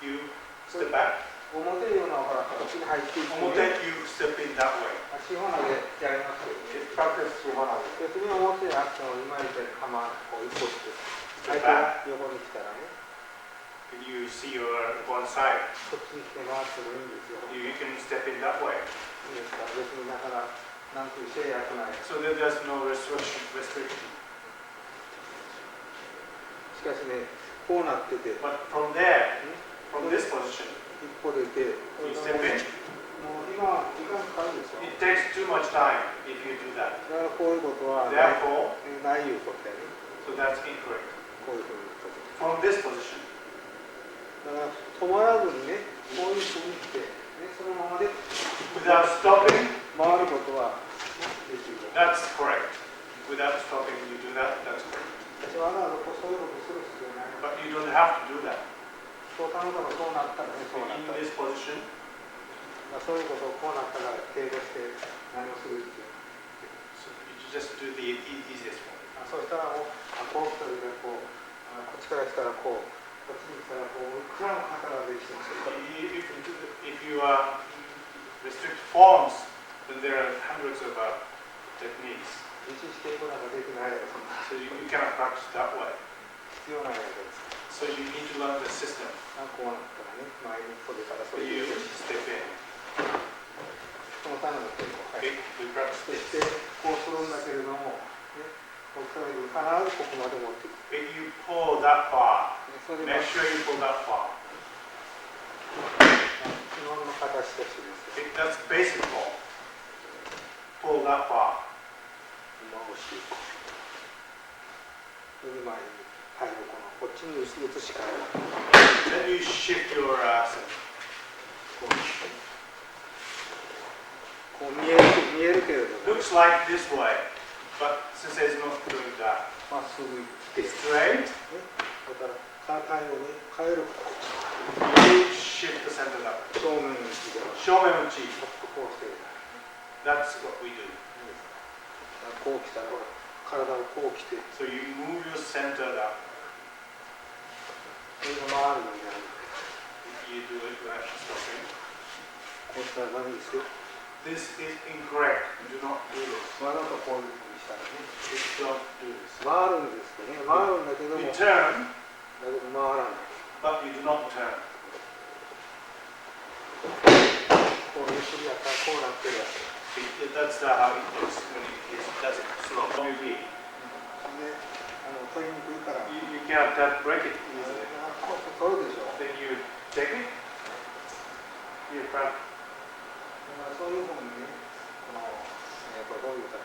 Speaker 1: You step back.
Speaker 2: 表いうのはほらこっちに入っていって、
Speaker 1: You step in that way.
Speaker 2: 四方投げやりますけどね。プラクティス四方投げ。別に表であっても今みたいに構わない。こう一歩して相手が横に来たらね、
Speaker 1: You see your one side.
Speaker 2: こっちに来て回ってもいいんですよ。
Speaker 1: You can step in that way.
Speaker 2: いいですか。別にだからなんていう制約ない。
Speaker 1: So there's no restriction.
Speaker 2: しかしね、こうなってて、
Speaker 1: But from there, from this position,
Speaker 2: 一歩出て、
Speaker 1: you step in.
Speaker 2: もう今時間かかるでしょ。
Speaker 1: It takes too much time if you do that.
Speaker 2: だからこういうことは
Speaker 1: Therefore,
Speaker 2: ないいうことやね。
Speaker 1: so that's incorrect.
Speaker 2: こういうふうに言うと。
Speaker 1: From this position,
Speaker 2: だから止まらずにね、こういうふうにして、ね、そのままで
Speaker 1: without stopping,
Speaker 2: 回ることはできる。
Speaker 1: that's correct. Without stopping, you do that, that's correct.
Speaker 2: わざわざそういうことする必要ない。
Speaker 1: But you don't have to do that.
Speaker 2: そう頼んだらそうなったらね、そうなっ
Speaker 1: In
Speaker 2: たら。
Speaker 1: this position,
Speaker 2: そういうことをこうなったら敬語して何をするっていう。
Speaker 1: so you just do the easiest one.
Speaker 2: そうしたらもう、こう来たらこう、こっちから来たらこう、こっちに来たらこう、いくらも方ができてます。
Speaker 1: But if you restrict forms, then there are hundreds of techniques.
Speaker 2: 一時敬語なんかできないやろ、そんな。
Speaker 1: So you cannot practice that way.
Speaker 2: 必要ないわけです。
Speaker 1: So you need to learn the system.
Speaker 2: こうなったらね、前にこれからそ
Speaker 1: So
Speaker 2: れ
Speaker 1: you
Speaker 2: で、
Speaker 1: step in.
Speaker 2: そのための敬語。はい。
Speaker 1: Okay, we practice
Speaker 2: そし
Speaker 1: this.
Speaker 2: て、こうするんだけれども、ね、こうしたら必ずここまで持っていく。
Speaker 1: If you pull that far,
Speaker 2: それ
Speaker 1: make
Speaker 2: が
Speaker 1: sure you pull that far.
Speaker 2: 基本の形としてです。
Speaker 1: Okay, that's basic form. Pull that far.
Speaker 2: 回していく。それで前に入るこっちに移し替える。
Speaker 1: Then you shift your center.
Speaker 2: こう見えるけれども、
Speaker 1: Looks like this way, but sensei is not doing that.
Speaker 2: まっすぐ行って、
Speaker 1: Straight,
Speaker 2: だから体をね、変える。
Speaker 1: you shift the center up.
Speaker 2: 正面にして、
Speaker 1: Shomenuchi.
Speaker 2: こうして、
Speaker 1: That's what we do.
Speaker 2: こう来たら、体をこう来て、
Speaker 1: So you move your center up.
Speaker 2: それが回るようになる。
Speaker 1: You do it without stopping.
Speaker 2: こうしたらダメですよ。
Speaker 1: This is incorrect. Do not do this.
Speaker 2: わざとこういうふうにしたらね、
Speaker 1: Just don't do this.
Speaker 2: 回るんですよね。回るんだけども、
Speaker 1: You
Speaker 2: だ
Speaker 1: turn,
Speaker 2: けど回らない。
Speaker 1: but you do not turn.
Speaker 2: こういうふうにやったらこうなってるやつ。
Speaker 1: That's how it looks when it does it slow. Maybe.
Speaker 2: で、取りにくいから、
Speaker 1: You can't break it easily.
Speaker 2: こうして取るでしょ。
Speaker 1: Then you take it. You practice.
Speaker 2: そういうふうにね、どういうか、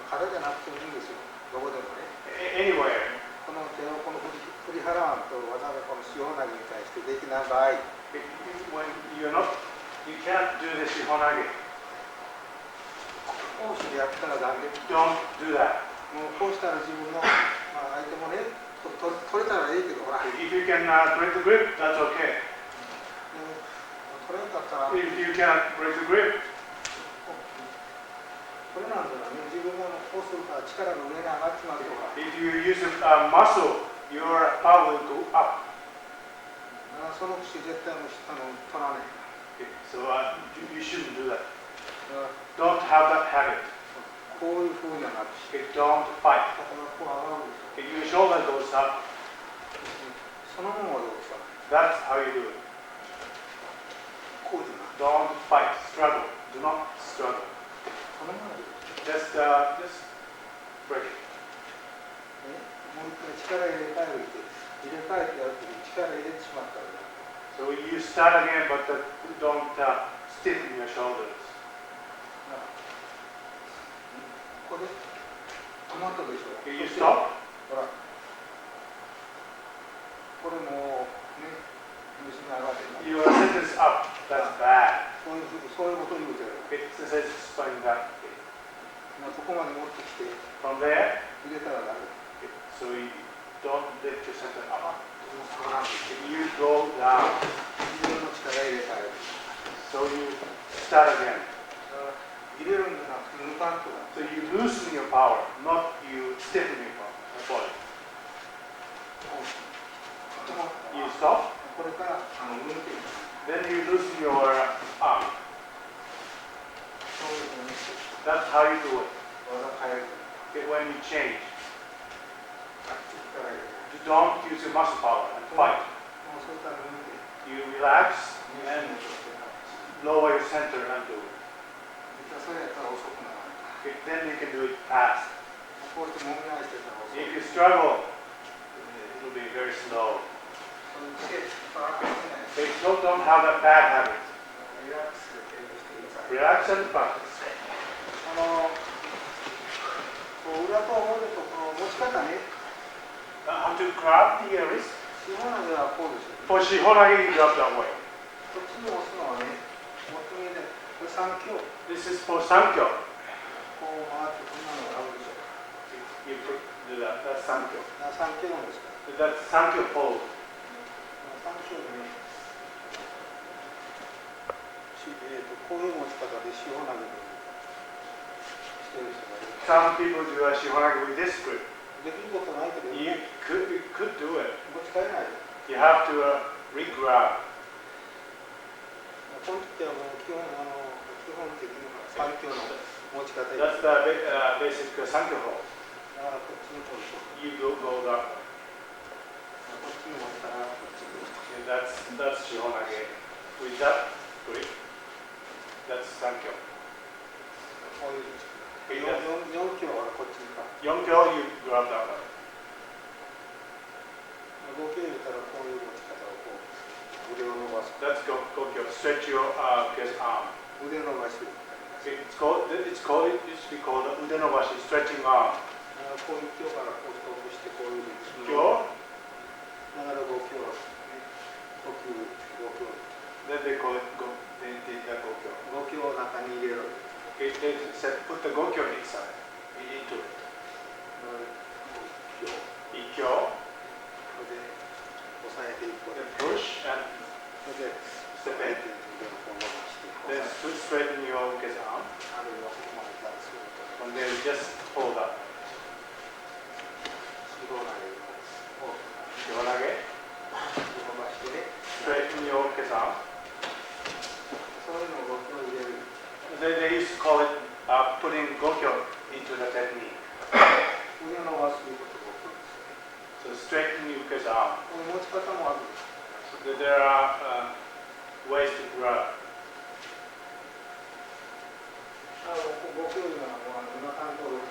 Speaker 2: 肩じゃなくてもいいんですよ。どこでもね。
Speaker 1: Anywhere.
Speaker 2: この手をこの振り払わんと、わざわざこの塩投げに対してできない場合、
Speaker 1: When you're not, you can't do the shihonage.
Speaker 2: こうしてやったらダメ。
Speaker 1: Don't do that.
Speaker 2: もうこうしたら自分の、相手もね、取れたらいいけど、ほら。
Speaker 1: If you can break the grip, that's okay.
Speaker 2: 取れなかったら、
Speaker 1: If you can't break the grip,
Speaker 2: これなんだよね。自分がこうするから力が上に上がってますとか。
Speaker 1: if you use a muscle, your power will go up.
Speaker 2: その節絶対も取らない。
Speaker 1: Okay, so you shouldn't do that.
Speaker 2: だから
Speaker 1: Don't have that habit.
Speaker 2: こういうふうにはなるし、
Speaker 1: Okay, don't fight.
Speaker 2: 肩がこう上がるんですよ。
Speaker 1: Okay, your shoulder goes up.
Speaker 2: そのままでさ、
Speaker 1: That's how you do it.
Speaker 2: こうじゃない。
Speaker 1: Don't fight. Struggle. Do not struggle.
Speaker 2: そのままで。
Speaker 1: Just break it.
Speaker 2: もう一回力入れ替えるって、入れ替えてやるときに力入れてしまったら、
Speaker 1: So you start again, but don't stiffen your shoulders.
Speaker 2: ここで止まったでしょ。
Speaker 1: Okay, you stop.
Speaker 2: ほら、これもね、虫に上がってない。
Speaker 1: Your center is up. That's bad.
Speaker 2: そういうこと言うてる。
Speaker 1: Okay, since I explained that. Okay.
Speaker 2: ここまで持ってきて
Speaker 1: From there,
Speaker 2: 入れたらダメ。
Speaker 1: okay, so you don't lift your center up.
Speaker 2: そうなんです。
Speaker 1: Okay, you go down.
Speaker 2: 自分の力入れ替える。
Speaker 1: So you start again.
Speaker 2: 入れるんじゃなくて抜かんとだ。
Speaker 1: So you loosen your power, not you stiffen your body. You stop.
Speaker 2: これから抜いていく。
Speaker 1: Then you loosen your arm.
Speaker 2: そういうふうにして
Speaker 1: That's how you do it.
Speaker 2: 技変える。
Speaker 1: Okay, when you change,
Speaker 2: 力入れる。
Speaker 1: you don't use your muscle power and fight.
Speaker 2: もうそういったら抜いて
Speaker 1: You relax
Speaker 2: 2
Speaker 1: and
Speaker 2: 年として
Speaker 1: lower your center and do it.
Speaker 2: それやったら遅くなる。
Speaker 1: Okay, then you can do it fast.
Speaker 2: こうしてもみ合いしてたら遅い。
Speaker 1: If you struggle, it'll will be very slow.
Speaker 2: そういう癖があってね、
Speaker 1: They don't have a bad habit.
Speaker 2: リラックスで継続してください。
Speaker 1: Relax and practice.
Speaker 2: こう裏と表とこの持ち方ね、
Speaker 1: How to grab the wrist?
Speaker 2: 四方投げはこうですよね。
Speaker 1: For shihonage, you grab that way.
Speaker 2: こっちに押すのはね、もっと上で、これ三強。
Speaker 1: This is for sankyo.
Speaker 2: こう回ってこんなのがあるでしょ。
Speaker 1: You do that. That's sankyo.
Speaker 2: 三強なんですか。
Speaker 1: That's sankyo pose.
Speaker 2: 三強でね、こういう持ち方で四方投げしてる人がいる。
Speaker 1: Some people do a shihonage with this grip.
Speaker 2: できることないけど、
Speaker 1: You could do it.
Speaker 2: 持ち替えないよ。
Speaker 1: You have to re-grab.
Speaker 2: この時はもう基本的には三強の持ち方で。
Speaker 1: That's the basic sankyo pose.
Speaker 2: だからこっちにこうでしょ。
Speaker 1: You go that way.
Speaker 2: こっちに持ったらこっちに。
Speaker 1: And that's shihonage. With that grip, that's sankyo.
Speaker 2: こういう持ち方。
Speaker 1: Okay,
Speaker 2: 四強はこっちにか。
Speaker 1: Yonkyo, you grab that way.
Speaker 2: 五強入れたらこういう持ち方をこう腕を伸ばす。
Speaker 1: That's gokyo. Stretch your arm.
Speaker 2: 腕伸ばし。
Speaker 1: It used to be called udenobashi, stretching arm.
Speaker 2: こういう強からこうストップしてこういう。
Speaker 1: Kyo,
Speaker 2: だから五強。五強。
Speaker 1: then they call it they did that gokyo.
Speaker 2: 五強を中に入れろ。
Speaker 1: Okay, they said put the gokyo inside, into it.
Speaker 2: 五強。
Speaker 1: Ikkyo,
Speaker 2: これで押さえていく。
Speaker 1: then push and
Speaker 2: それで
Speaker 1: step
Speaker 2: 腕
Speaker 1: in.
Speaker 2: をこう伸ばして。
Speaker 1: Then straighten your uke's arm,
Speaker 2: あるいはここまで出すと。
Speaker 1: and then just hold up.
Speaker 2: 四方投げを
Speaker 1: Shihonage,
Speaker 2: 伸ばしてね。
Speaker 1: straighten your uke's arm.
Speaker 2: そういうのを五強入れる。
Speaker 1: They used to call it putting gokyo into the technique.
Speaker 2: 腕を伸ばすということが五強です。
Speaker 1: So straighten your uke's arm.
Speaker 2: この持ち方もあるんです。
Speaker 1: So there are ways to grab.
Speaker 2: 五強いうのは今担当で持ち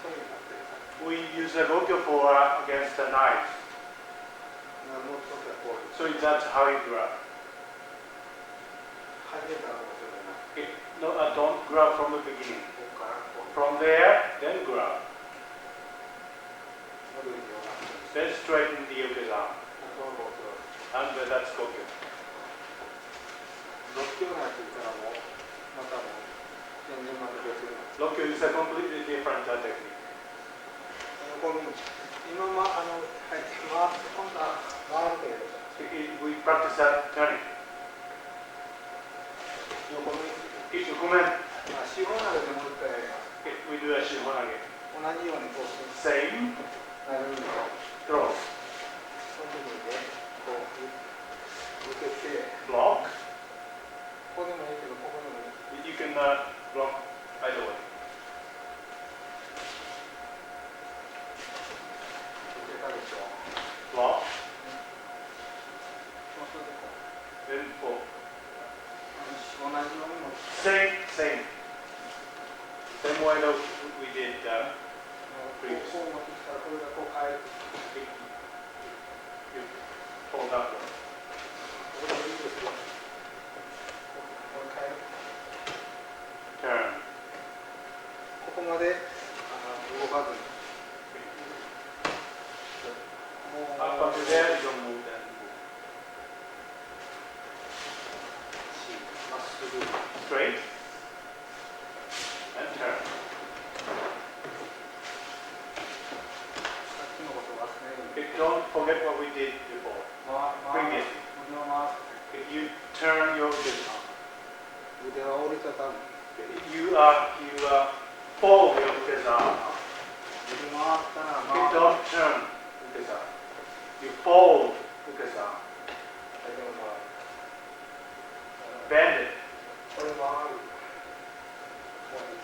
Speaker 2: 込みになってるから。
Speaker 1: We use a gokyo for against the knives.
Speaker 2: 持つときはこういう。
Speaker 1: So that's how you grab.
Speaker 2: 初めからこうするな。
Speaker 1: No, don't grab from the beginning.
Speaker 2: ここからこう。
Speaker 1: From there, then grab.
Speaker 2: 戻るような。
Speaker 1: Then straighten the uke's arm.
Speaker 2: ここは五強。
Speaker 1: And that's gokyo.
Speaker 2: 六強のやつからもまたもう全然また別に。
Speaker 1: Gokyo is a completely different technique.
Speaker 2: この今はい回って今度は回るけれど。
Speaker 1: We practice that turning.
Speaker 2: 横に。
Speaker 1: If you comment,
Speaker 2: 四方投げでもう一回やります。
Speaker 1: we do a shihonage.
Speaker 2: 同じようにこうする。
Speaker 1: Same,
Speaker 2: 投げるのを。
Speaker 1: throw,
Speaker 2: その時にね、こう受けて、
Speaker 1: block.
Speaker 2: ここでもいいけど、ここでもいい。
Speaker 1: You can block either way.
Speaker 2: 受けたでしょ。
Speaker 1: Block,
Speaker 2: そうするとこう
Speaker 1: then pull.
Speaker 2: 同じようにも
Speaker 1: Same. Same way that we did
Speaker 2: こう持ってきたらこれがこう変える。
Speaker 1: you pull that way.
Speaker 2: これでいいですよ。これ変える。
Speaker 1: Turn.
Speaker 2: ここまで動かずに。
Speaker 1: Up until there, you don't move then.
Speaker 2: まっすぐ。
Speaker 1: Straight. And turn.
Speaker 2: さっきのこと忘れる。
Speaker 1: Okay, don't forget what we did before.
Speaker 2: 腕を回す。
Speaker 1: Okay, you turn your uke's arm.
Speaker 2: 腕は折りたたむ。
Speaker 1: You fold your uke's arm.
Speaker 2: 腕回ったら
Speaker 1: Okay,
Speaker 2: 回る。
Speaker 1: don't turn uke's arm. You fold uke's arm.
Speaker 2: 腕を回る。
Speaker 1: Bend it.
Speaker 2: これ回る。こういう。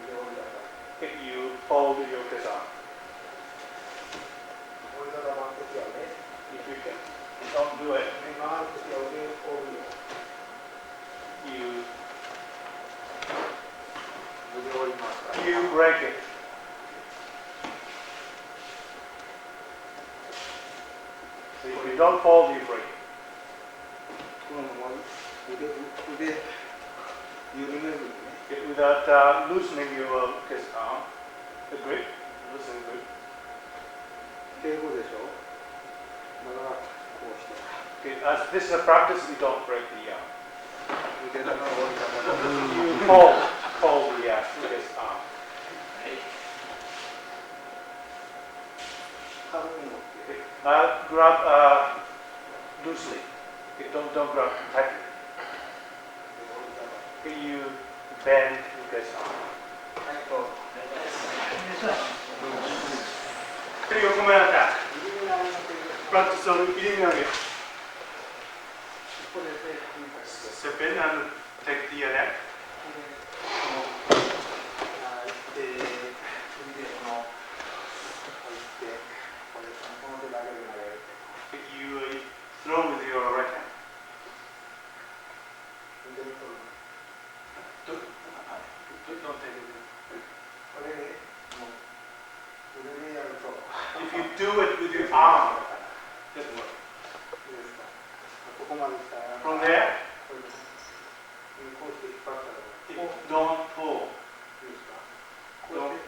Speaker 2: 腕を折りたたむ。
Speaker 1: Okay, you fold your uke's arm.
Speaker 2: 折りたたまんときはね。
Speaker 1: If you don't do it,
Speaker 2: 回るときは腕をこういう。
Speaker 1: you
Speaker 2: 腕を折りますから。
Speaker 1: break it. you don't fold, you break.
Speaker 2: このまま腕緩めるね。
Speaker 1: Without loosening your arm, the grip, loosening grip.
Speaker 2: 敬語でしょ。だからこうして
Speaker 1: Okay, as this is a practice, we don't break the arm.
Speaker 2: 腕玉を折りたたむ。
Speaker 1: You fold the arm.
Speaker 2: 軽く持って
Speaker 1: Grab loosely. Okay, don't grab tightly.
Speaker 2: 折りたたむ。
Speaker 1: Okay, you bend your arm.
Speaker 2: はい、こう。
Speaker 1: Okay, you come attack.
Speaker 2: 入り目ありませんよ。
Speaker 1: Practice on eating.
Speaker 2: ここで手踏みかけて。
Speaker 1: Step in and take the neck. You throw with your right hand. Don't take it. If you do it with your arm, it doesn't work. From there, don't pull.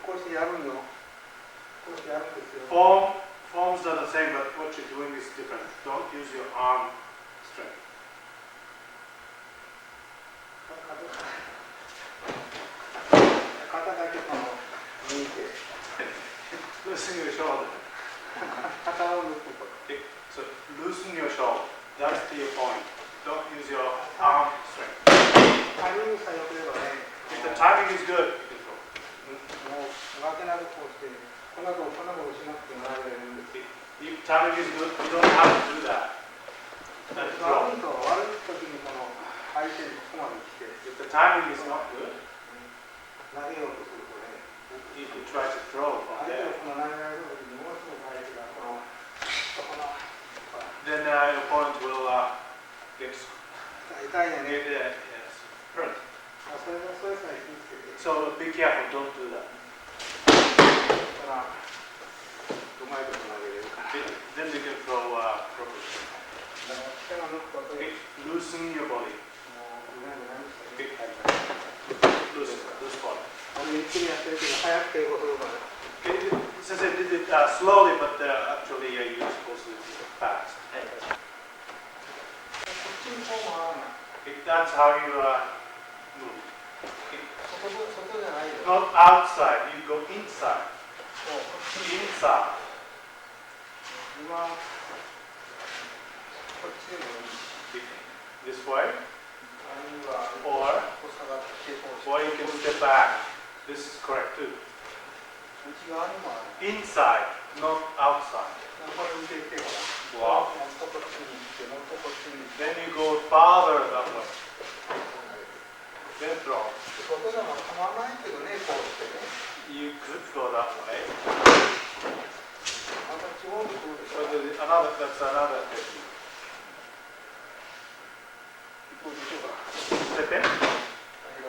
Speaker 2: こうしてやるんよ。こうしてやるんですよ。
Speaker 1: Forms are the same, but what you're doing is different. Don't use your arm strength.
Speaker 2: 肩だけこの抜いて。
Speaker 1: Loosen your shoulder.
Speaker 2: 肩を抜くこと。
Speaker 1: Okay, so loosen your shoulder. That's the point. Don't use your arm strength.
Speaker 2: タイミングさえ良ければね。
Speaker 1: If the timing is good, you can throw.
Speaker 2: もう分けなくこうしてこんなことしなくてもらえるんです。
Speaker 1: If timing is good, you don't have to do that. And
Speaker 2: 悪
Speaker 1: throw.
Speaker 2: い時にこの相手にここまで来て
Speaker 1: If the timing is not good,
Speaker 2: 投げようとするとね、
Speaker 1: you can try to throw from
Speaker 2: 相手
Speaker 1: there.
Speaker 2: をこの投げられる時にものすごく相手がこの
Speaker 1: Then your opponent will get
Speaker 2: 痛いよね。
Speaker 1: hurt.
Speaker 2: それさえ気をつけて。
Speaker 1: So be careful, don't do that.
Speaker 2: だからうまいこと投げれるから。
Speaker 1: Then you can throw properly.
Speaker 2: だから手が抜くことで
Speaker 1: Okay, loosen your body.
Speaker 2: もううまいこと投げ
Speaker 1: Okay.
Speaker 2: て。
Speaker 1: Loose body.
Speaker 2: 俺ゆっくりやってるけど早く敬語するから。
Speaker 1: Okay, since I did it slowly, but actually you're supposed to do it fast.
Speaker 2: こっちにこう回らない。
Speaker 1: Okay, that's how you move. Okay.
Speaker 2: 外じゃないよ。
Speaker 1: Not outside, you go inside.
Speaker 2: そう
Speaker 1: Inside.
Speaker 2: 今こっちでもいいし。
Speaker 1: This way,
Speaker 2: あるいは
Speaker 1: or
Speaker 2: こう下がってこうして。
Speaker 1: you can step back. This is correct too.
Speaker 2: 内側にもある。
Speaker 1: Inside, not outside.
Speaker 2: これ見ていってほら。
Speaker 1: Wow.
Speaker 2: もっとこっちに行って、もっとこっちに行って。
Speaker 1: Then you go farther that way. Then throw.
Speaker 2: 外じゃ構わないけどね、こうしてね。
Speaker 1: You could go that way.
Speaker 2: また違うところでしょ。
Speaker 1: But that's another technique.
Speaker 2: こうでしょうか。
Speaker 1: Step in.
Speaker 2: だけど、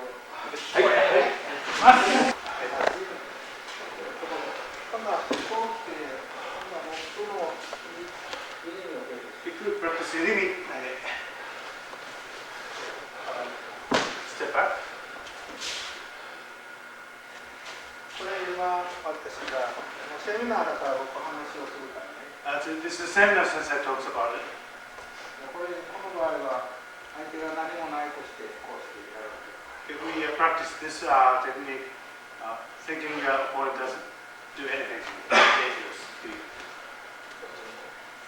Speaker 2: 今度はこう来て、今度はもうその右に置ける。
Speaker 1: You could practice your limit. Step back.
Speaker 2: これ今私がセミナーだからお話をするからね。
Speaker 1: So this is the same as I talks about it.
Speaker 2: この場合は相手が何もないとしてこうしてやるわけ。
Speaker 1: If we practice this technique, thinking your opponent doesn't do anything dangerous to you.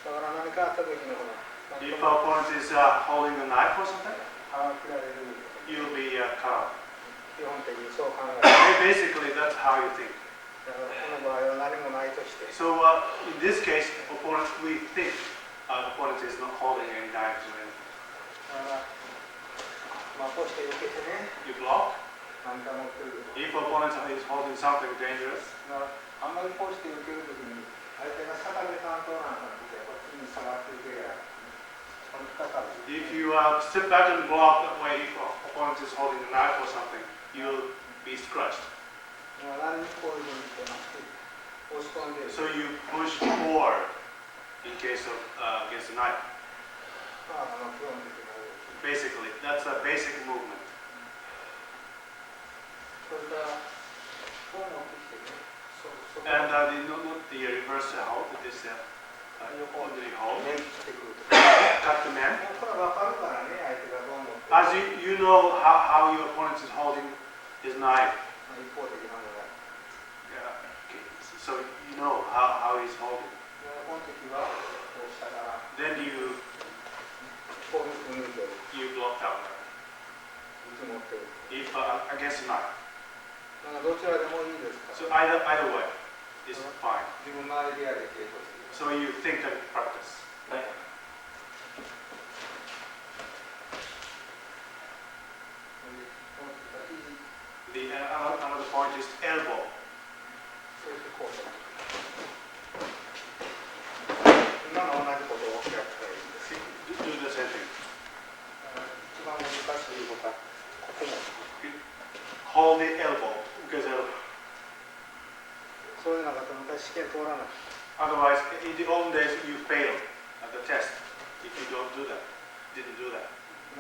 Speaker 2: だから何かあった時にほら。
Speaker 1: If our opponent is holding a knife or something,
Speaker 2: 切られる。
Speaker 1: you'll be cut off.
Speaker 2: 基本的にそう考える。
Speaker 1: Basically, that's how you think.
Speaker 2: だからこの場合は何もないとして。
Speaker 1: So in this case, we think opponent is not holding any knives or anything.
Speaker 2: だからまあこうして受けてね。
Speaker 1: You block.
Speaker 2: 何か持ってる。
Speaker 1: If opponent is holding something dangerous,
Speaker 2: あんまりこうして受けるときに相手が下がり担当なんかってこっちに下がっていけや。
Speaker 1: if you step back and block that way, if opponent is holding a knife or something, you'll be scratched. So you push forward. in case of against a knife.
Speaker 2: 基本的な動き。
Speaker 1: Basically, that's a basic movement.
Speaker 2: それからこう持ってきてね。
Speaker 1: And not the reverse hold, this ordinary hold.
Speaker 2: 面してくると。
Speaker 1: Cut the man.
Speaker 2: これ分かるからね、相手がどう思って。
Speaker 1: As you know how your opponent is holding his knife.
Speaker 2: 一方的なのが。
Speaker 1: Yeah. Okay. So you know how he's holding.
Speaker 2: この時はこう下から。
Speaker 1: Then you
Speaker 2: こういうふうに抜いてる。
Speaker 1: block out
Speaker 2: いつ持ってる。
Speaker 1: if against a knife.
Speaker 2: どちらでもいいですか
Speaker 1: So either way is fine.
Speaker 2: 自分のアイデアで稽古している。
Speaker 1: So you think and practice. Another point is elbow.
Speaker 2: そしてこう。今の同じことをやったらいいんです。
Speaker 1: Do the same thing.
Speaker 2: 一番難しいことはここも。
Speaker 1: Hold the elbow. Because elbow.
Speaker 2: そういうのが昔試験通らない。
Speaker 1: Otherwise, in the old days, you fail at the test if you don't do that. Didn't do that.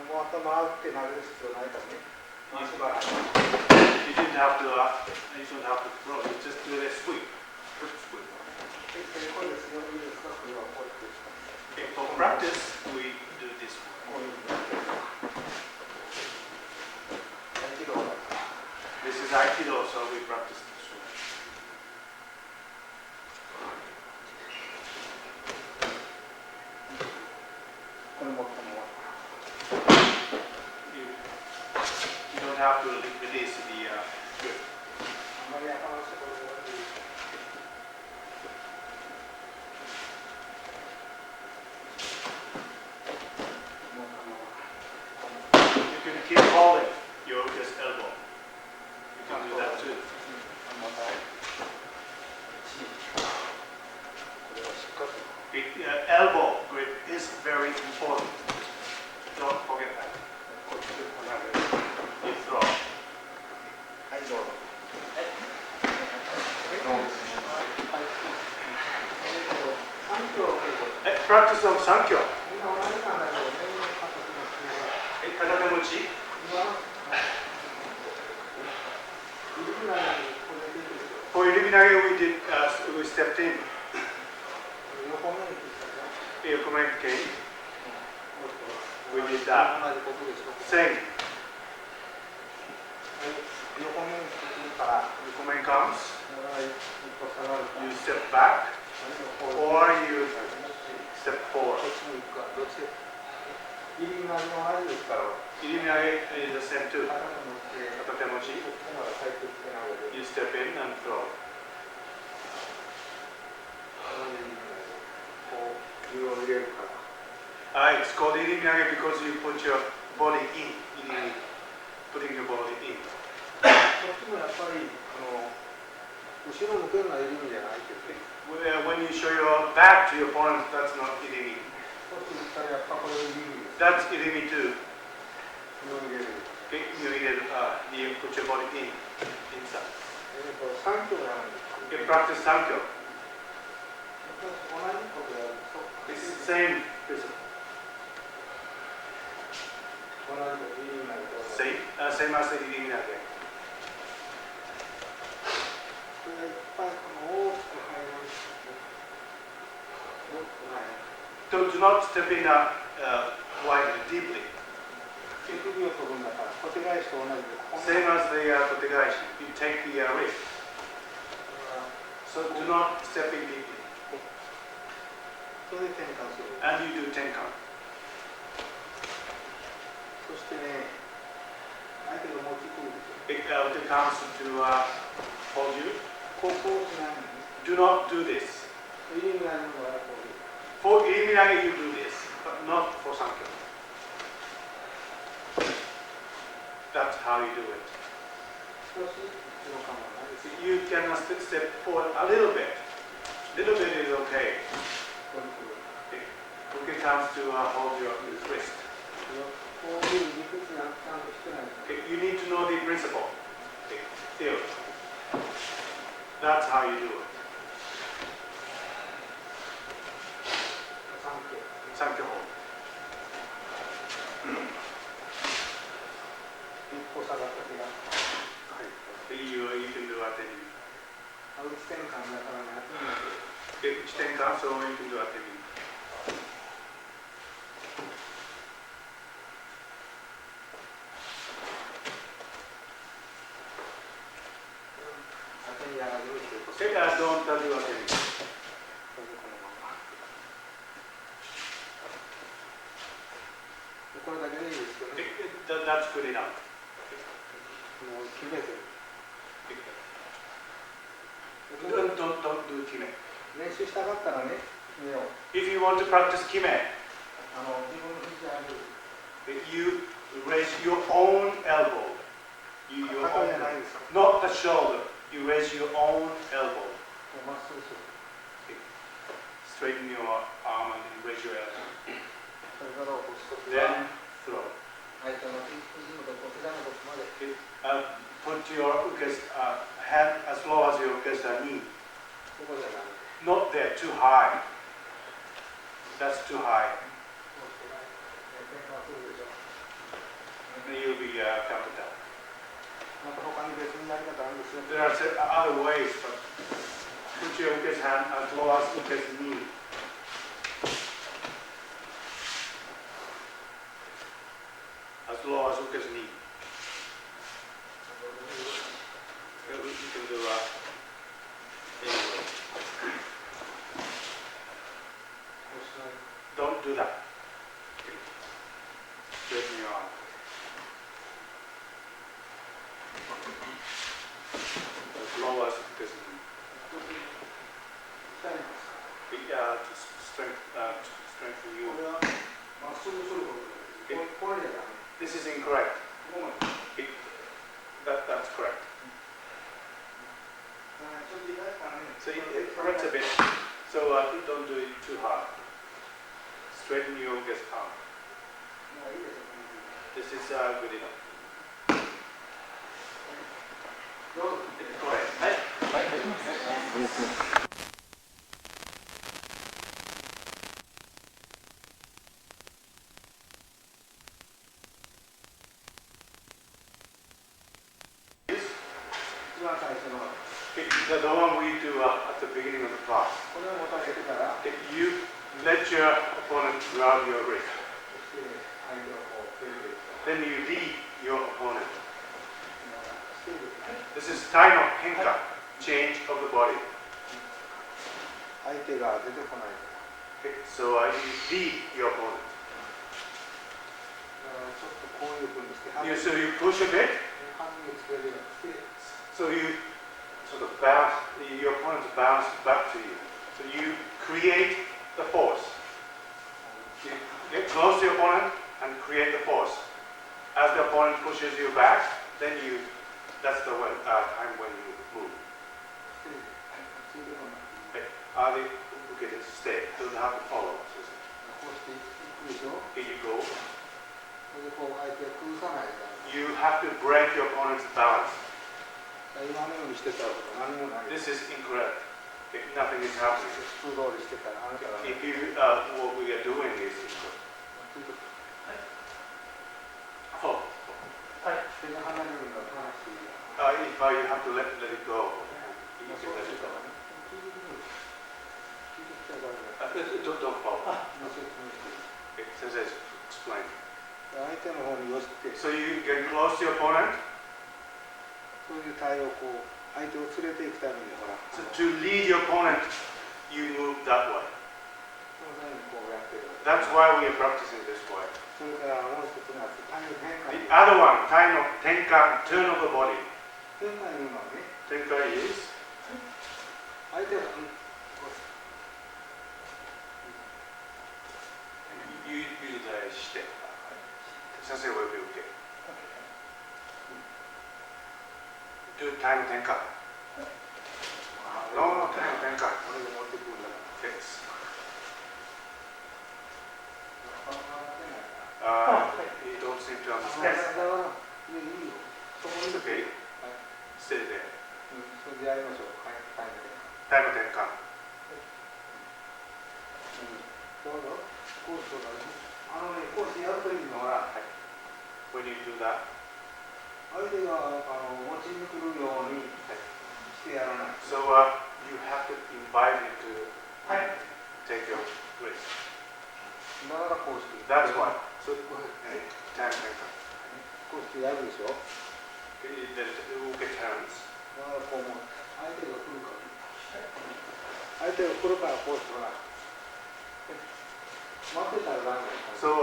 Speaker 2: もう頭打って投げる必要ないからね。回し払い。
Speaker 1: You didn't have to. You don't have to throw. You just do a sweep. Quick sweep.
Speaker 2: これですよ。いいですか。これはこうやって。
Speaker 1: Okay, for practice, we do this one.
Speaker 2: こういうふうにやってる。Aikido だから。
Speaker 1: This is Aikido, so we practice this one.
Speaker 2: これ持ったのは。
Speaker 1: You don't have to release the grip.
Speaker 2: あまり頭のところで。
Speaker 1: You can keep holding your elbow. You can do that too. Elbow grip is very important. Don't forget that. You throw.
Speaker 2: はい、どうぞ。
Speaker 1: Practice of Sankyo.
Speaker 2: みんな同じなんだけどね、
Speaker 1: 片手持ち。 For preliminary, we stepped in. Yokomen came. We did that. Same. Yokomen comes. You step back, or you step forward. Preliminary is the same too. Katatemochi. You step in and throw. It's called irimiyage because you put your body in. Putting your body in. When you show your back to your opponent, that's not irimi. That's irimi too. Okay, you put your body inside. You practice Sankyo. It's the same principle. Same as the irimiyage. Do not step in widely, deeply. Same as the kotegaishi. You take the wrist. So do not step in deeply. And you do tenkan. When it comes to hold you, do not do this. For irimiyage you do this, but not for Sankyo. That's how you do it. You can step forward a little bit. Little bit is okay. When it comes to hold your wrist. Okay, you need to know the principle. Theory. That's how you do it. 1点間、so you can do a technique. 手がどんというわけに。
Speaker 2: これだけでいいですけどね。
Speaker 1: That's good enough.
Speaker 2: もう決めてる。
Speaker 1: Don't do 決め。
Speaker 2: 練習したかったらね、決めよう。
Speaker 1: If you want to practice 決め、
Speaker 2: 自分の肘上げる。
Speaker 1: you raise your own elbow. Your
Speaker 2: 肩
Speaker 1: own,
Speaker 2: じゃないですか。
Speaker 1: not the shoulder. You raise your own elbow.
Speaker 2: まっすぐする。
Speaker 1: Straighten your arm and raise your elbow.
Speaker 2: それから起こすとき
Speaker 1: Then
Speaker 2: は、
Speaker 1: throw.
Speaker 2: 相手の肘のとこ、膝のとこまで。
Speaker 1: Put your hand as low as your knee.
Speaker 2: ここじゃない。
Speaker 1: Not there, too high. That's too high.
Speaker 2: 転換するでしょ。
Speaker 1: Then you'll be counted out.
Speaker 2: また他に別にやり方あるんですよ。
Speaker 1: There are other ways, but put your hand as low as knee. As low as knee. You can do anyway. Don't do that. Straighten your arm. As low as knee. To strengthen you.
Speaker 2: これはまっすぐすることです。これじゃダメ。
Speaker 1: This is incorrect. That's correct.
Speaker 2: ちょっと痛いからね。
Speaker 1: So it hurts a bit. So don't do it too hard. Straighten your arm.
Speaker 2: もういいですよ。
Speaker 1: This is good enough.
Speaker 2: どうぞ。
Speaker 1: It's correct. はい。
Speaker 2: 一番最初の。
Speaker 1: The one we do at the beginning of the class.
Speaker 2: これを持たせてから、
Speaker 1: You let your opponent grab your wrist.
Speaker 2: そして相手をこう、
Speaker 1: Then you lead your opponent.
Speaker 2: している。
Speaker 1: This is Tai no henka, change of the body.
Speaker 2: 相手が出てこないか
Speaker 1: Okay, so you lead your opponent.
Speaker 2: ら。ちょっとこういうふうにして、
Speaker 1: So you push a bit.
Speaker 2: 半分つけるようにして、
Speaker 1: So you sort of bounce, your opponent bounce back to you. So you create the force. You get close to your opponent and create the force. As the opponent pushes you back, then that's the time when you move. Okay. Okay, stay. Doesn't have to follow.
Speaker 2: こうしていくでしょ。
Speaker 1: Here you go.
Speaker 2: それでこう相手を崩さないから。
Speaker 1: You have to break your opponent's balance.
Speaker 2: 今のようにしてたら何もない。
Speaker 1: This is incorrect. Nothing is happening.
Speaker 2: 普通通りしてたらあなたが。
Speaker 1: If you, what we are doing is incorrect. Oh.
Speaker 2: 手が離れるんだと話していい。
Speaker 1: If you have to let it go. You can let it go. Don't follow. Okay, so let's explain.
Speaker 2: 相手の方に寄せて、
Speaker 1: So you get close to your opponent.
Speaker 2: そういう対応をこう相手を連れていくためにほら、
Speaker 1: So to lead your opponent, you move that way.
Speaker 2: そのためにこうやってる。
Speaker 1: That's why we are practicing this way.
Speaker 2: それからもう一つが対応変化。
Speaker 1: The other one, Tai no tenka, turn of the body.
Speaker 2: 変化いうのはね、
Speaker 1: Tenka is
Speaker 2: 相手が
Speaker 1: you use して。先生は呼び受け。Do Tai no tenka. No, Tai no tenka.
Speaker 2: これを持ってくるんだか
Speaker 1: Yes.
Speaker 2: ら。
Speaker 1: You don't seem to
Speaker 2: だ
Speaker 1: understand.
Speaker 2: からいいよ。そこに
Speaker 1: It's okay. Stay there.
Speaker 2: それでやりましょう。はい、はい。
Speaker 1: Tai no tenka.
Speaker 2: どうぞ。こうそうだね。こうしてやるといいのは、
Speaker 1: When you do that,
Speaker 2: 相手が持ちに来るようにしてやらない。
Speaker 1: so you have to invite him to the uke turns.
Speaker 2: こう思う。相手が来るから。相手が来るからこうしてもらう。待ってたらダメ。
Speaker 1: So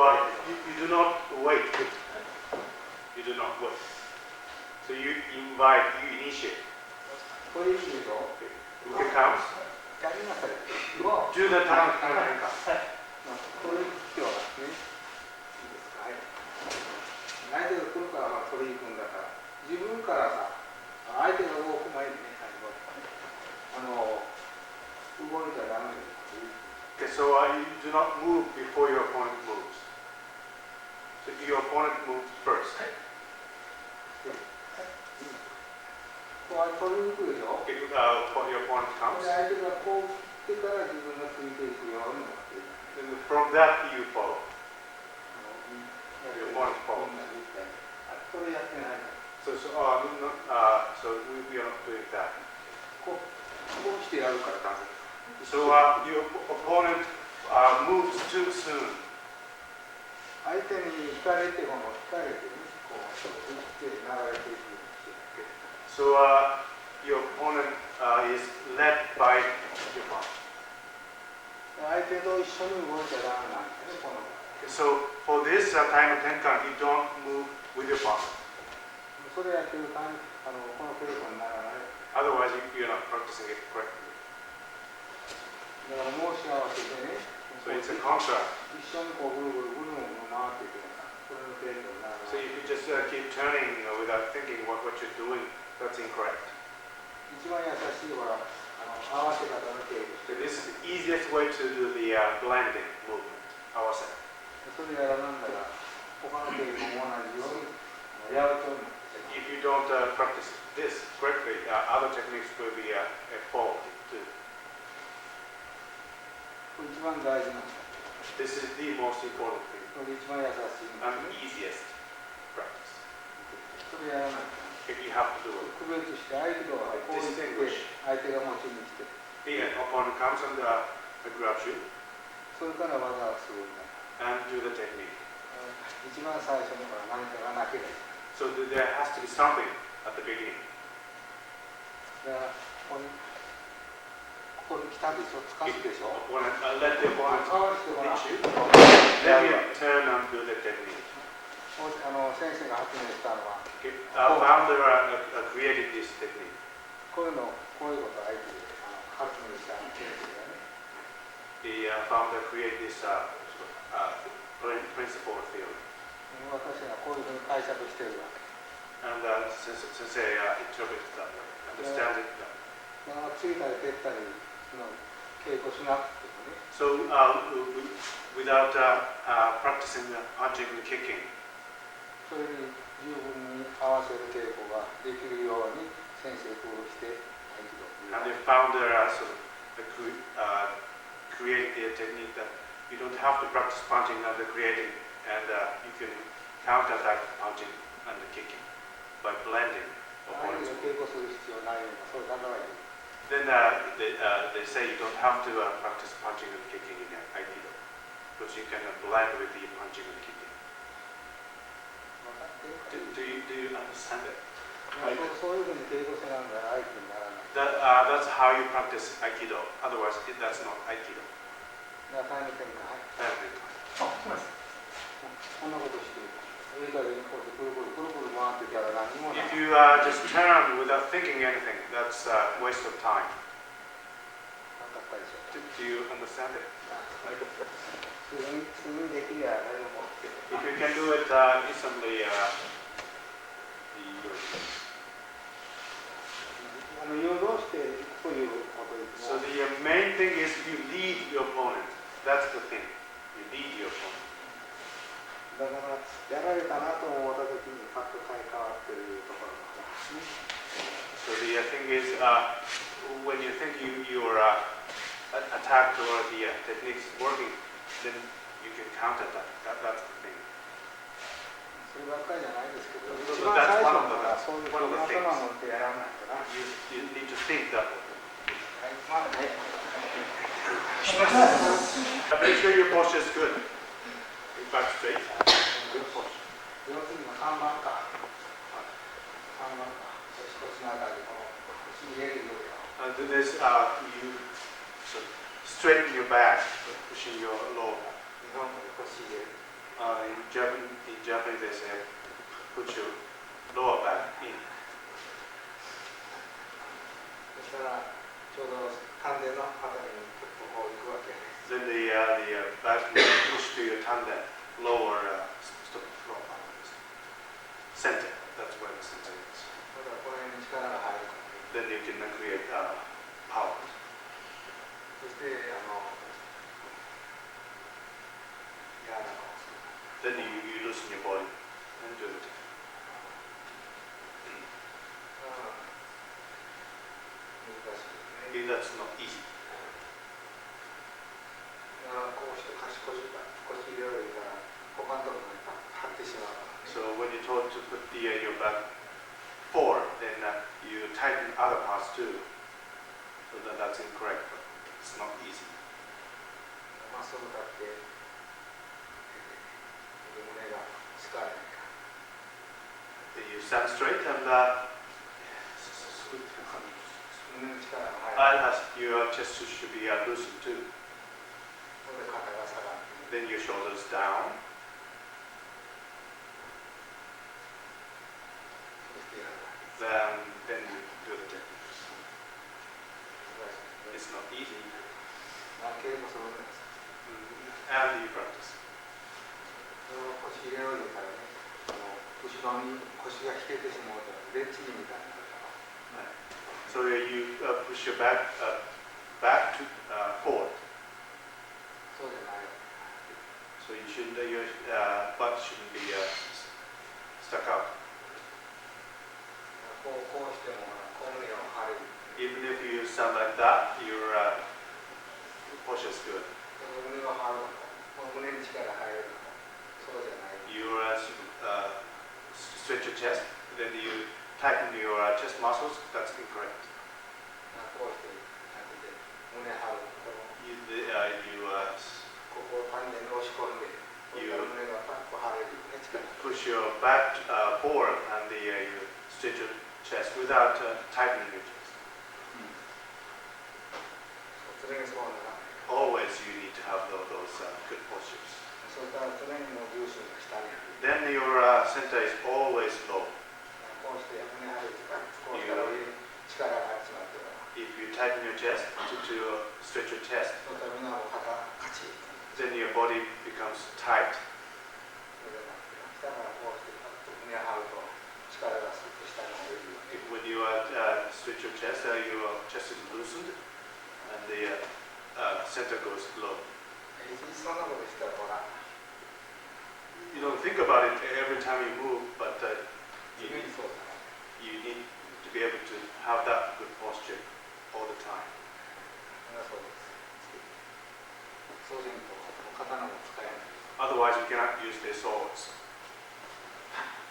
Speaker 1: you do not wait. You do not wait. So you invite, you initiate.
Speaker 2: これいいでしょ。
Speaker 1: Uke comes.
Speaker 2: やりなさい。
Speaker 1: Do the time comes.
Speaker 2: これ今日はね。いいですか。はい。相手が来るからまあ取りに行くんだから。自分からさ、相手が動く前にね、動いたらダメです。
Speaker 1: Okay, so you do not move before your opponent moves. So your opponent moves first.
Speaker 2: こう取りに行くでしょ。
Speaker 1: Okay, your opponent
Speaker 2: 相
Speaker 1: comes.
Speaker 2: 手がこう来てから自分がついていくようになっている。
Speaker 1: And from that you follow. Your opponent follows.
Speaker 2: それやってないから。
Speaker 1: So we are not doing that.
Speaker 2: こうしてやるからダメ。
Speaker 1: So your opponent moves too soon.
Speaker 2: 相手に引かれて、引かれて、こう行って流れていく。
Speaker 1: So your opponent is led by your partner.
Speaker 2: 相手と一緒に動いちゃダメなんですね、この。
Speaker 1: So for this time of tenkan, you don't move with your partner.
Speaker 2: それやってる間にこの稽古にならない。
Speaker 1: Otherwise, you're not practicing it correctly.
Speaker 2: だから申し合わせでね。
Speaker 1: So it's a contract.
Speaker 2: 一緒にこうぐるぐる回っていくのか。これの稽古にならない。
Speaker 1: So if you just keep turning without thinking what you're doing, that's incorrect.
Speaker 2: 一番優しいは合わせ方の稽古。
Speaker 1: So this is the easiest way to do the blending movement. Awase.
Speaker 2: それやらなんだら他の稽古も同じようにやると思う。
Speaker 1: If you don't practice this correctly, other techniques will be faulty too.
Speaker 2: これ一番大事なの。
Speaker 1: This is the most important thing
Speaker 2: これ一番優しいの。
Speaker 1: and easiest practice.
Speaker 2: それやらないと。
Speaker 1: If you have to do it.
Speaker 2: 区別して合気道はこうして相手が持ちに来て。
Speaker 1: The opponent comes and grabs you
Speaker 2: それから技をするんだ。
Speaker 1: and do the technique.
Speaker 2: 一番最初には何かがなければ。
Speaker 1: So there has to be something at the beginning.
Speaker 2: だからここに来たでしょ、つかすでしょ。
Speaker 1: Let the opponent
Speaker 2: かわしてごらん。
Speaker 1: hit you. Then you turn and do the technique.
Speaker 2: 先生が発明したのは、
Speaker 1: Founder created this technique.
Speaker 2: こういうこと相手で発明した先生がね。
Speaker 1: The founder created this principle or theory.
Speaker 2: 私がこういうふうに解釈しているわけ。
Speaker 1: And Sensei interprets it that way, understands it that way.
Speaker 2: だからついたり蹴ったりの稽古しなくてもね。
Speaker 1: So without practicing punching and kicking,
Speaker 2: それに十分に合わせる稽古ができるように先生工夫して合気道。
Speaker 1: and the founder created the technique that you don't have to practice punching and creating, and you can counterattack punching and kicking by blending.
Speaker 2: 合気道稽古する必要ないような、そういう考えで。
Speaker 1: Then they say you don't have to practice punching and kicking in Aikido, because you can blend with the punching and kicking. Do you understand it?
Speaker 2: そういうふうに稽古せなんだら合気にならない。
Speaker 1: That's how you practice Aikido. Otherwise, that's not Aikido.
Speaker 2: だからタイム転換。こんなことしてる。上からこうやってくるくる回ってたら何もない。
Speaker 1: If you just turn without thinking anything, that's a waste of time.
Speaker 2: 分かったでしょ。
Speaker 1: Do you understand it?
Speaker 2: すぐにできりゃ誰でも。
Speaker 1: If you can do it instantly,
Speaker 2: 誘導してということですね。
Speaker 1: so the main thing is you lead your opponent. That's the thing. You lead your opponent.
Speaker 2: だからやられたなと思った時にパッと買い替わってるところがあるんですね。
Speaker 1: So the thing is, when you think your attack or the technique is working, then you can counter that. That's the thing.
Speaker 2: そればっかりじゃないですけど、
Speaker 1: So
Speaker 2: 一番最
Speaker 1: that's
Speaker 2: 初
Speaker 1: one
Speaker 2: に
Speaker 1: of
Speaker 2: はそういう
Speaker 1: one of the
Speaker 2: 頭
Speaker 1: things.
Speaker 2: 持ってやらないとな。
Speaker 1: You need to think that way.
Speaker 2: まあね。
Speaker 1: Make sure your posture is good. Back straight. Good posture.
Speaker 2: その次の3番か。腰のあたりこの腰入れるような
Speaker 1: This you so straighten your back, pushing your lower back.
Speaker 2: 日本語で腰入れる
Speaker 1: In Japanese they say put your lower back in.
Speaker 2: そしたらちょうど丹田のあたりにこう行くわけです
Speaker 1: Then the back will push to your tanden, lower center. That's where the center is.
Speaker 2: だからこの辺に力が入るから
Speaker 1: Then you can create power.
Speaker 2: そして柔らかく
Speaker 1: Then you loosen your body and do it.
Speaker 2: 難しいですね
Speaker 1: That's not easy.
Speaker 2: こうして腰入れるから他のところに張ってしまう
Speaker 1: So when you're told to put your back forward, then you tighten other parts too. So that's incorrect, but it's not easy.
Speaker 2: まっすぐ立って胸が疲れないか
Speaker 1: Then you stand straight and
Speaker 2: 胸の力が入る
Speaker 1: your chest should be loosened too.
Speaker 2: ここで肩が下がって
Speaker 1: Then your shoulders down.
Speaker 2: そして柔らかい
Speaker 1: Then you do the techniques. It's not easy.
Speaker 2: 稽古するんです
Speaker 1: And you practice.
Speaker 2: 腰入れるからね後ろに腰が引けてしまうとレッチリみたいになるから
Speaker 1: So you push your back to forward.
Speaker 2: そうじゃない
Speaker 1: So you shouldn't, your butt shouldn't be stuck out.
Speaker 2: こうしてもこう胸を張る
Speaker 1: Even if you stand like that, your posture is good.
Speaker 2: 胸を張る胸に力入るそうじゃない
Speaker 1: You stretch your chest, then you tighten your chest muscles. That's incorrect.
Speaker 2: こうしてやって胸張るこの
Speaker 1: You
Speaker 2: ここを丹田に押し込んで胸がパッと張れるね力
Speaker 1: push your back forward and you stretch your chest without tightening your chest.
Speaker 2: 常にそうならない
Speaker 1: Always you need to have those good postures.
Speaker 2: そうしたら常にもう重心が下にある
Speaker 1: Then your center is always low.
Speaker 2: こうして胸張るこうしたら上に力が集まってから
Speaker 1: If you tighten your chest to stretch your chest,
Speaker 2: そうしたらみんなも肩カチッ
Speaker 1: then your body becomes tight.
Speaker 2: それで下からこうしてパッと胸張ると力がスッと下に入るように
Speaker 1: When you stretch your chest is loosened and the center goes low.
Speaker 2: いつそんなことしたらほら
Speaker 1: You don't think about it every time you move, but
Speaker 2: 常にそうだね
Speaker 1: you need to be able to have that good posture all the time.
Speaker 2: そうですそうせんと刀も使えない
Speaker 1: Otherwise, you cannot use their swords.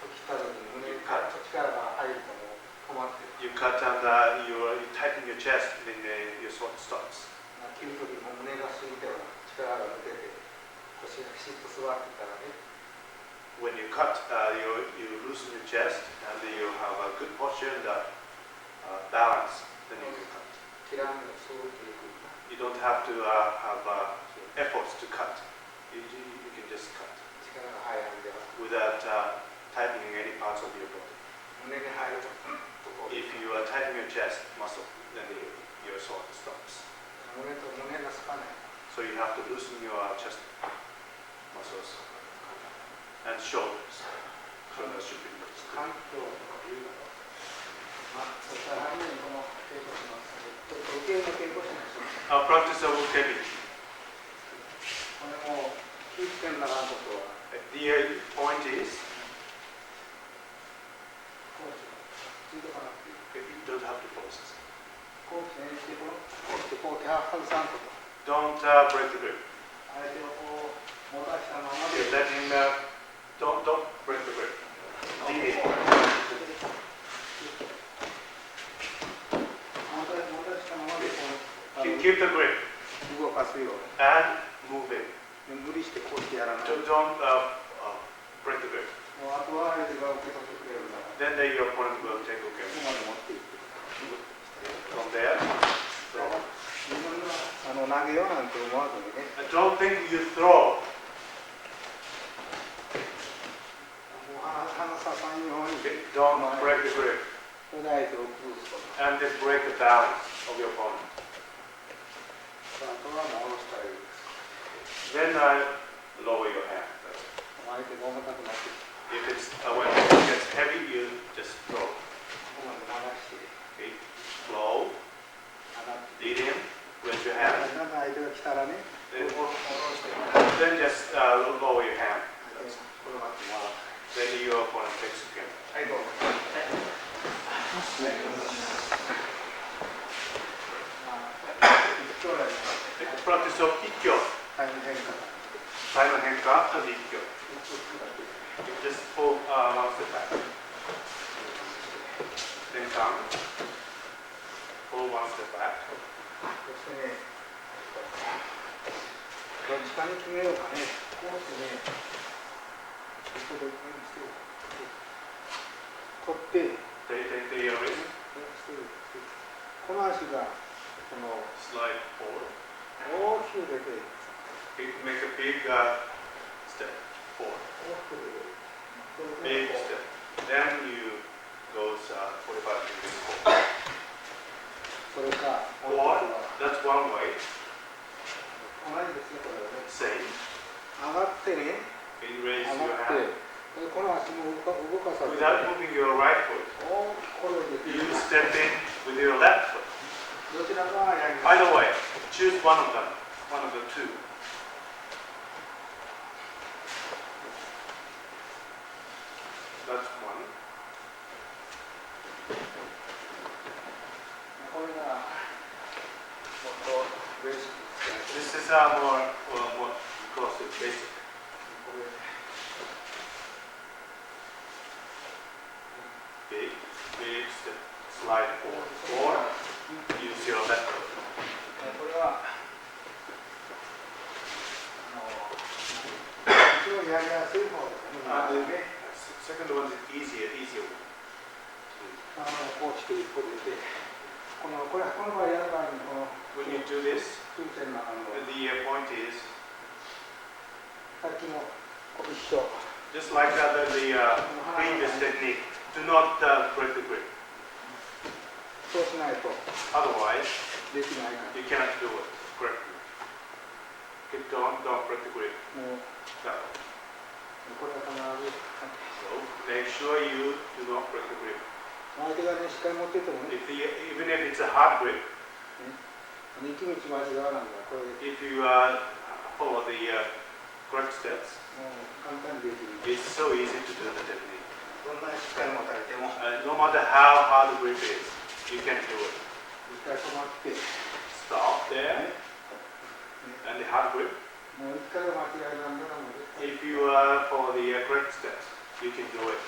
Speaker 2: 切った時に胸に力が入るともう止まってる
Speaker 1: You cut and you tighten your chest, then your sword stops.
Speaker 2: 切る時も胸が空いては力が抜けて腰がきちっと座ってたらね
Speaker 1: When you cut, you loosen your chest and you have a good posture and balance. Then you can cut.
Speaker 2: 切らんでスーッといく
Speaker 1: You don't have to have efforts to cut. You can just cut
Speaker 2: 力が入らんでは
Speaker 1: without tightening any parts of your body.
Speaker 2: 胸に入るとこう
Speaker 1: If you tighten your chest muscle, then your sword stops.
Speaker 2: 胸と胸がつかない
Speaker 1: So you have to loosen your chest muscles and shoulders. Shoulders should be loosed.
Speaker 2: 環境とかいうのそしたら初めにこの稽古しますちょっと受け入れの稽古します
Speaker 1: Practice of ukebi.
Speaker 2: これも気をつけながらのことは
Speaker 1: The point is,
Speaker 2: こうしついてこなくていい
Speaker 1: you don't have to force it.
Speaker 2: こうしてこうしてこう手外さんこと
Speaker 1: Don't break the grip.
Speaker 2: 相手をこう持たしたまま
Speaker 1: You
Speaker 2: で
Speaker 1: let him. Don't break the grip. Leave it.
Speaker 2: 持たしたままでこう
Speaker 1: Keep the grip
Speaker 2: 動かすよう
Speaker 1: and move it.
Speaker 2: に無理してこうしてやらない
Speaker 1: Don't break the grip.
Speaker 2: もうあとは相手が受け取ってくれるから
Speaker 1: Then your opponent will take
Speaker 2: こ
Speaker 1: okay.
Speaker 2: こまで持っていって
Speaker 1: From there, throw.
Speaker 2: 自分の投げようなんて思わずにね
Speaker 1: And don't think you throw.
Speaker 2: もう離さないように
Speaker 1: Okay? Don't break the grip.
Speaker 2: それで相手を崩すこと
Speaker 1: And then break the balance of your opponent.
Speaker 2: あとはもう下ろしたらいいです
Speaker 1: Then lower your hand.
Speaker 2: 相手が重たくなってきて
Speaker 1: If it's when it gets heavy, you just throw.
Speaker 2: ここまで流して
Speaker 1: Okay? Slow.
Speaker 2: 上がって
Speaker 1: Lead in. Raise your hand.
Speaker 2: だんだん相手が来たらね
Speaker 1: Then,
Speaker 2: 下ろして
Speaker 1: then just lower your hand.
Speaker 2: 転がってもらう
Speaker 1: Then your opponent takes again.
Speaker 2: はいどうぞ今日やります
Speaker 1: Practice of Ikkyo.
Speaker 2: タイム変化
Speaker 1: Time henka and Ikkyo. Just pull one step back. Then come. Pull one step back.
Speaker 2: そしてねどっちかに決めようかねこうしてねここで取って
Speaker 1: Take the wrist.
Speaker 2: この足がこの
Speaker 1: Slide forward.
Speaker 2: 大きく出て
Speaker 1: Make a big step forward.
Speaker 2: 大きく出て
Speaker 1: Big step. Then you goes 45 degrees forward.
Speaker 2: それか
Speaker 1: Or that's one way.
Speaker 2: 同じですねこれはね
Speaker 1: Same.
Speaker 2: 上がってね
Speaker 1: You raise
Speaker 2: 上
Speaker 1: your
Speaker 2: がって
Speaker 1: hand
Speaker 2: この足も動かさず
Speaker 1: without moving your right foot.
Speaker 2: 大きく転んで
Speaker 1: You step in with your left foot.
Speaker 2: どちらがやります
Speaker 1: Either way, choose one of them. One of the two. That's one.
Speaker 2: これがもっとベーシックです
Speaker 1: This is more close to basic.
Speaker 2: これ
Speaker 1: Big step. Slide forward. Or use your left foot.
Speaker 2: これは一応やりやすい方ですね。
Speaker 1: Second one is easier one.
Speaker 2: こうして一歩出て、この場合やる場合にこの
Speaker 1: When you do this,
Speaker 2: 中線の中の
Speaker 1: the point is
Speaker 2: さっきの一緒。
Speaker 1: just like the previous technique. Do not break the grip.
Speaker 2: そうしないと
Speaker 1: Otherwise,
Speaker 2: できないから。
Speaker 1: you cannot do it correctly. Okay, don't break the grip.
Speaker 2: もう
Speaker 1: That way.
Speaker 2: これは必ず
Speaker 1: So make sure you do not break the grip.
Speaker 2: 相手がねしっかり持っててもね、
Speaker 1: Even if it's a hard grip,
Speaker 2: 行き道間違わないからこれ
Speaker 1: if you follow the correct steps,
Speaker 2: もう簡単にできる。
Speaker 1: it's so easy to do the technique.
Speaker 2: どんなにしっかり持たれても
Speaker 1: No matter how hard the grip is, you can do it.
Speaker 2: 一回止まって、
Speaker 1: Stop there, and the hard grip.
Speaker 2: もう一回間違いなんだなので、
Speaker 1: If you follow the correct steps, you can do it.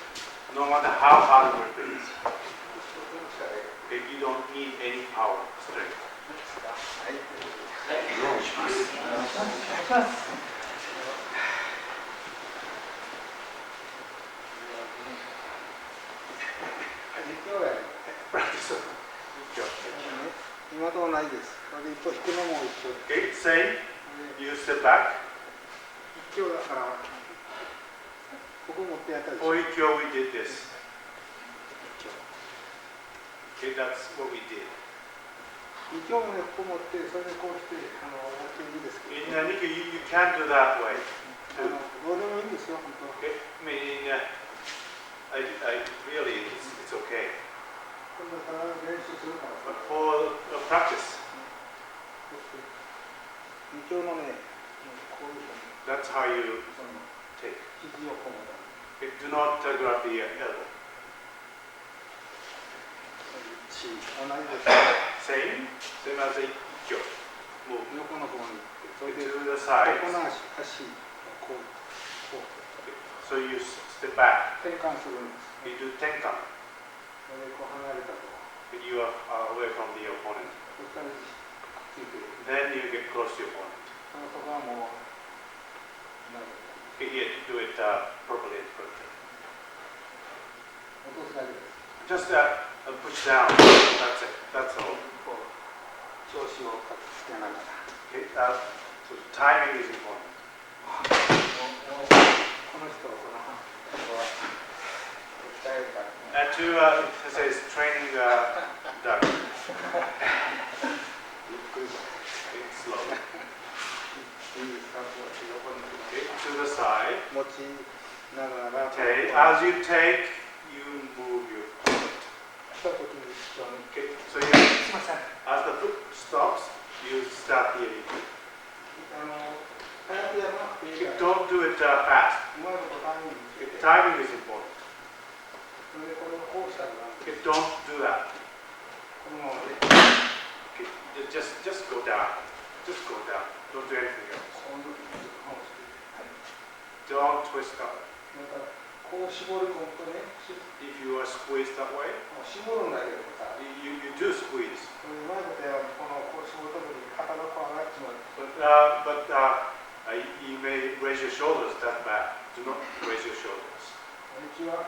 Speaker 1: No matter how hard the grip is.
Speaker 2: 一つの力で
Speaker 1: If you don't need any power, strength.
Speaker 2: はい。実況やります。
Speaker 1: Practice. Good job.
Speaker 2: 今と同じです。これで一歩引くのも一緒で
Speaker 1: Okay, same. You step back.
Speaker 2: 実況だからここ持ってやったでしょ。
Speaker 1: For Ikkyo, we did this. Okay, that's what we did.
Speaker 2: 実況もねここ持ってそれでこうしてやっていいですけ
Speaker 1: In
Speaker 2: ど。
Speaker 1: Nikki, you can do that way.
Speaker 2: どうでもいいんですよ本当。
Speaker 1: Okay, I mean, I really, it's okay.
Speaker 2: これだから練習するから。
Speaker 1: But for practice,
Speaker 2: 実況のねこういうふうに
Speaker 1: that's how you
Speaker 2: その
Speaker 1: take.
Speaker 2: 肘をこう持た
Speaker 1: Okay, do not grab the elbow.
Speaker 2: 同じです。
Speaker 1: Same as a Ikkyo. Move
Speaker 2: 横の方に行ってそれで
Speaker 1: to the
Speaker 2: こ
Speaker 1: sides.
Speaker 2: この足こう
Speaker 1: Okay, so you step back.
Speaker 2: 転換するんです。
Speaker 1: You do tenkan.
Speaker 2: それでこう離れたと。
Speaker 1: You are away from the opponent.
Speaker 2: そしたらくっついてる。
Speaker 1: Then you get close to your opponent.
Speaker 2: そのそこはもうなる
Speaker 1: Okay, here, do it properly and correctly.
Speaker 2: こ落とすだけです。
Speaker 1: Just push down. That's it. That's all.
Speaker 2: こう調子をつけながら。
Speaker 1: Okay, so timing is important.
Speaker 2: この人をこは鍛えるから。
Speaker 1: And to say training Doug.
Speaker 2: ゆっくりと。
Speaker 1: It's slow.
Speaker 2: いいですか、こう横に
Speaker 1: Okay, to the side.
Speaker 2: 持ちながら。
Speaker 1: Okay, as you take, you move your foot.
Speaker 2: 来た時に一緒に。
Speaker 1: Okay, so you,
Speaker 2: すいません。
Speaker 1: as the foot stops, you start the AED.
Speaker 2: 早くやらなくていいから。
Speaker 1: Don't do it fast.
Speaker 2: うまいことタイミングつけて。
Speaker 1: Timing is important.
Speaker 2: それでこれをこうしたら。
Speaker 1: Okay, don't do that.
Speaker 2: このままで。
Speaker 1: Okay, just go down. Just go down. Don't do anything else.
Speaker 2: その時にこうして。
Speaker 1: Don't twist up.
Speaker 2: だからこう絞り込むとね、
Speaker 1: If you are squeezed that way,
Speaker 2: 絞るんだけどさ、
Speaker 1: you do squeeze.
Speaker 2: うまいことやるこのこう絞るときに肩がこう上がっちまう。
Speaker 1: But you may raise your shoulders. That's bad. Do not raise your shoulders.
Speaker 2: うちは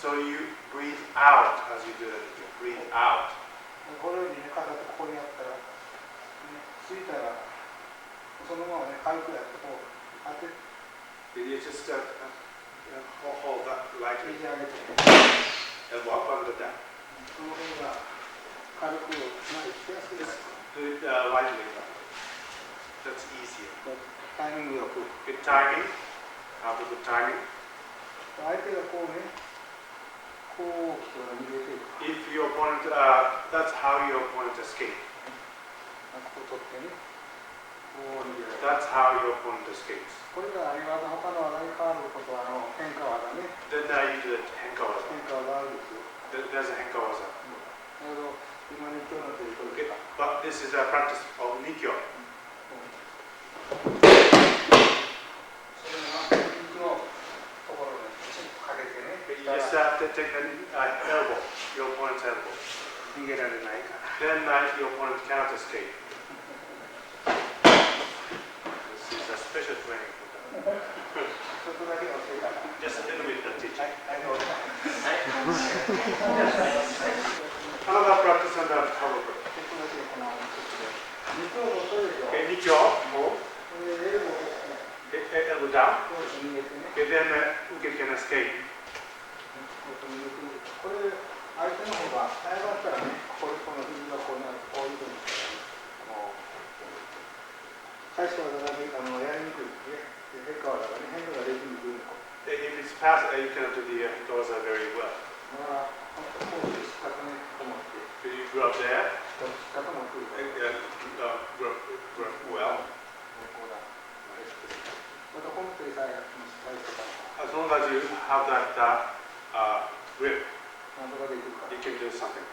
Speaker 1: So you breathe out as you do it. You breathe out.
Speaker 2: これよりね、肩とここにやったら、ね、ついたらそのままね、軽くやってこう当て
Speaker 1: You just hold that
Speaker 2: ね
Speaker 1: lightly
Speaker 2: じ上げて、
Speaker 1: and walk under that.
Speaker 2: その方が軽く前につきやすいで
Speaker 1: Just
Speaker 2: す。
Speaker 1: do it lightly. That's easier.
Speaker 2: タイミングよく。
Speaker 1: Good timing. Have a good timing.
Speaker 2: 相手がこうね、こう来たら逃げていく。
Speaker 1: If your opponent, that's how your opponent escapes.
Speaker 2: ここ取ってね、こう逃げる。
Speaker 1: That's how your opponent escapes.
Speaker 2: これが他の技に変わることは変化技ね。
Speaker 1: Then you do the henkawaza.
Speaker 2: 変化技あるんですよ。
Speaker 1: There's a henkawaza.
Speaker 2: だけど今ね、今日のということ
Speaker 1: Okay,
Speaker 2: で。
Speaker 1: but this is a practice of nikyo.
Speaker 2: それは右のところにきちんとかけてね。
Speaker 1: You just have to take the elbow, your opponent's elbow.
Speaker 2: 逃げられないから。
Speaker 1: Then your opponent cannot escape. This is a special training for them.
Speaker 2: ちょっとだけ教えたから。
Speaker 1: Just a little bit of teaching.
Speaker 2: はい、どうぞ。
Speaker 1: Another practice and a cover break.
Speaker 2: ちょっとだけこの肉を取るでしょ。
Speaker 1: Okay, nikyo, move.
Speaker 2: で、エルボーをですね、
Speaker 1: Okay, elbow down.
Speaker 2: こう逃げてね。
Speaker 1: Okay, then uke can escape.
Speaker 2: これ、相手の方が早かったらね、この肘がこうなる、こういうふうに返し技がやりにくいですね。変化技がね、変化ができにくいの。
Speaker 1: If it's fast, you cannot do the henkawaza very well.
Speaker 2: だから、こういう仕方ね、こう持って、
Speaker 1: So you grab there,
Speaker 2: 仕方もくる。
Speaker 1: grab well.
Speaker 2: こうだ。またこの手さえ使いとか、
Speaker 1: As long as you have that grip,
Speaker 2: なんとかできるから。
Speaker 1: you can do something.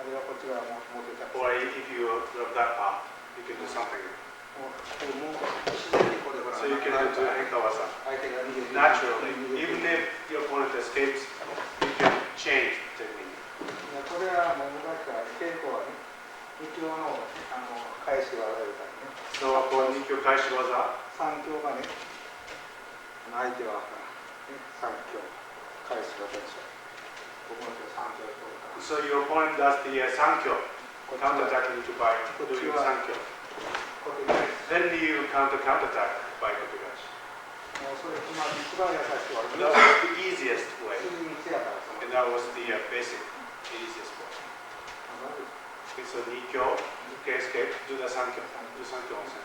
Speaker 2: あるいはこっち側も持ってた。
Speaker 1: Or if you grab that part, you can do something.
Speaker 2: もう自然にこれほら、
Speaker 1: So you can do henkawaza
Speaker 2: 相手が逃げて
Speaker 1: naturally. Even if your opponent escapes, you can change the technique.
Speaker 2: これはもう昔から稽古はね、日教の返し技を言ったりね。
Speaker 1: So for nikyo kaishi waza,
Speaker 2: 三教がね、相手は三教、返し技でしょ。僕の手三教とか。
Speaker 1: so your opponent does the sankyo,
Speaker 2: こっちは
Speaker 1: counter-attacking you by doing sankyo.
Speaker 2: こっちは
Speaker 1: Then you counter-attack by kotegashi.
Speaker 2: もうそれ一番優しくは
Speaker 1: That was the easiest way.
Speaker 2: すぐにつやからさ。
Speaker 1: And that was the basic, easiest way. Okay, so nikyo, okay, escape, do the sankyo, do sankyo also.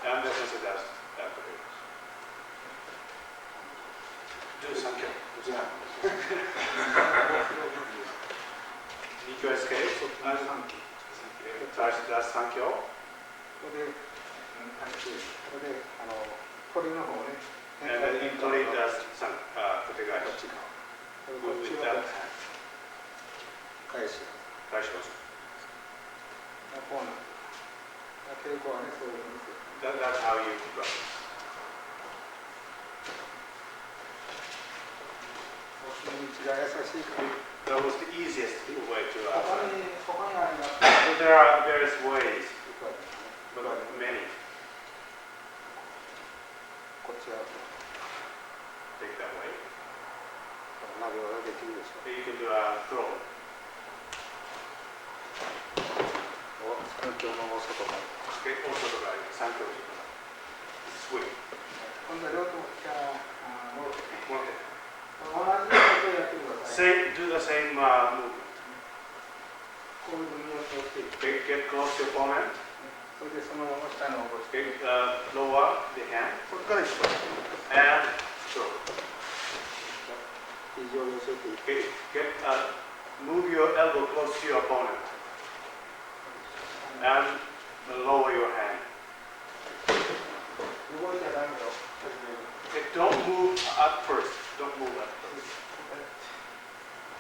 Speaker 1: And the sensei does that kotegashi. Do sankyo. Nikyo escape, so does sankyo.
Speaker 2: ここで、ここで鳥の方ね。
Speaker 1: And then you told does kotegashi.
Speaker 2: こっち
Speaker 1: With
Speaker 2: は
Speaker 1: that
Speaker 2: 返し。
Speaker 1: kaishi waza.
Speaker 2: こうなんだ。稽古はね、そういうふうにする。
Speaker 1: That's how you practice.
Speaker 2: その道が優しいから。
Speaker 1: That was the easiest way to
Speaker 2: 他にあります。
Speaker 1: So there are various ways, but many.
Speaker 2: こっちは
Speaker 1: Take that way. You can do a throw.
Speaker 2: 三強の外から。
Speaker 1: Okay, also the right. Sanko. Swing.
Speaker 2: 今度は両手をじゃあ戻って。
Speaker 1: One hit.
Speaker 2: 同じことをやってください。
Speaker 1: Do the same movement.
Speaker 2: こういうふうに寄せていく。
Speaker 1: Okay, get close to your opponent.
Speaker 2: それでそのまま下に下ろして。
Speaker 1: Okay, lower the hand
Speaker 2: そこから一番。
Speaker 1: and throw.
Speaker 2: 肘を寄せていく。
Speaker 1: Okay, move your elbow close to your opponent and lower your hand.
Speaker 2: 動いちゃダメよ。
Speaker 1: Okay, don't move at first. Don't move at first.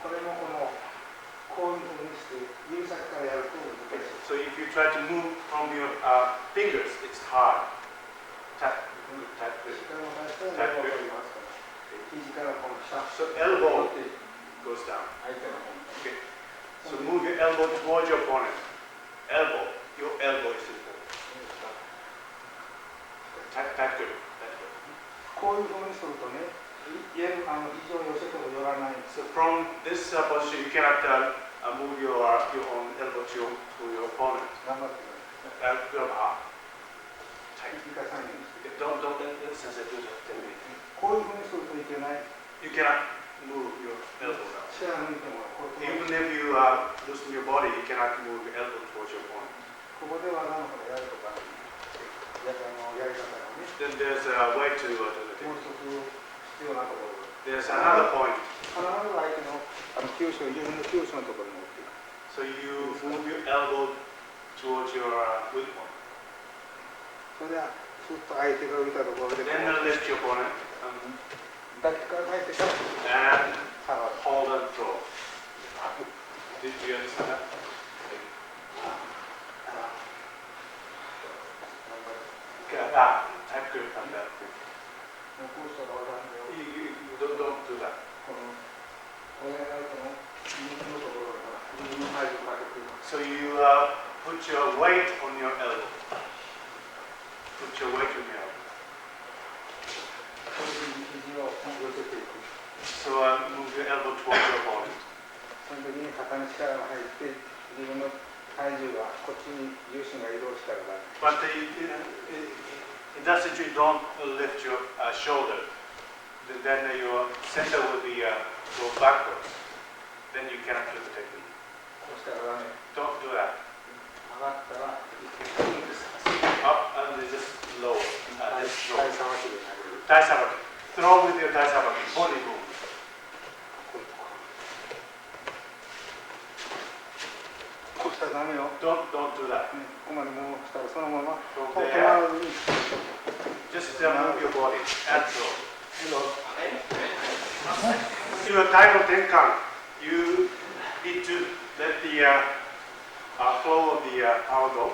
Speaker 2: これもこういうふうにして指先からやると難しい。
Speaker 1: So if you try to move from your fingers, it's hard. Tap, tap,
Speaker 2: 力を出したら分かりますから。肘からこの下。
Speaker 1: So elbow goes down.
Speaker 2: 相手の方。
Speaker 1: Okay. So move your elbow towards your opponent. Elbow. Your elbow is important. Tap good.
Speaker 2: こういうふうにするとね、肘を寄せても寄らないんです。
Speaker 1: So from this position, you cannot move your own elbow to your opponent.
Speaker 2: 頑張ってください。
Speaker 1: Grab hard. Tight.
Speaker 2: 引かさないようにして。
Speaker 1: Don't let sensei do that technique.
Speaker 2: こういうふうにするといけない。
Speaker 1: You cannot move your elbow down.
Speaker 2: 手を抜いてもこう
Speaker 1: Even if you loosen your body, you cannot move your elbow towards your opponent.
Speaker 2: ここでは何かやるとか、やり方がね。
Speaker 1: Then there's a way to do the
Speaker 2: もう
Speaker 1: technique.
Speaker 2: 一つ必要なところ。
Speaker 1: There's another point.
Speaker 2: 必ず相手の急所、指の急所のところに持っていく。
Speaker 1: So you move your elbow towards your weak point.
Speaker 2: それでは、ふっと相手が浮いたところで、
Speaker 1: Then lift your opponent
Speaker 2: 抱きから入ってから
Speaker 1: and
Speaker 2: 触る。
Speaker 1: hold and throw. Did you understand that? Okay, tap grip like that.
Speaker 2: もうこうしたらわかんないよ。
Speaker 1: You don't do that.
Speaker 2: この親相手の右のところから右の体重をかけていく。
Speaker 1: So you put your weight on your elbow. Put your weight on your elbow.
Speaker 2: こういう肘を寄せていく。
Speaker 1: So move your elbow towards your opponent.
Speaker 2: その時に肩に力が入って自分の体重がこっちに重心が移動したらダメ。
Speaker 1: But in that situation, you don't lift your shoulder. Then your center will be go backwards. Then you cannot do the technique.
Speaker 2: こうしたらダメ。
Speaker 1: Don't do that.
Speaker 2: 上がったら
Speaker 1: Up and then just lower.
Speaker 2: 体
Speaker 1: Just
Speaker 2: さ
Speaker 1: throw.
Speaker 2: ばきで投げる。
Speaker 1: Tai sabaki. Throw with your tai sabaki. Body move.
Speaker 2: こうしたらダメよ。
Speaker 1: Don't do that.
Speaker 2: ここまでもうしたらそのまま
Speaker 1: From
Speaker 2: 止
Speaker 1: there,
Speaker 2: まらずに
Speaker 1: just move your body and throw. To a title tenkan, you need to let the flow of the power go.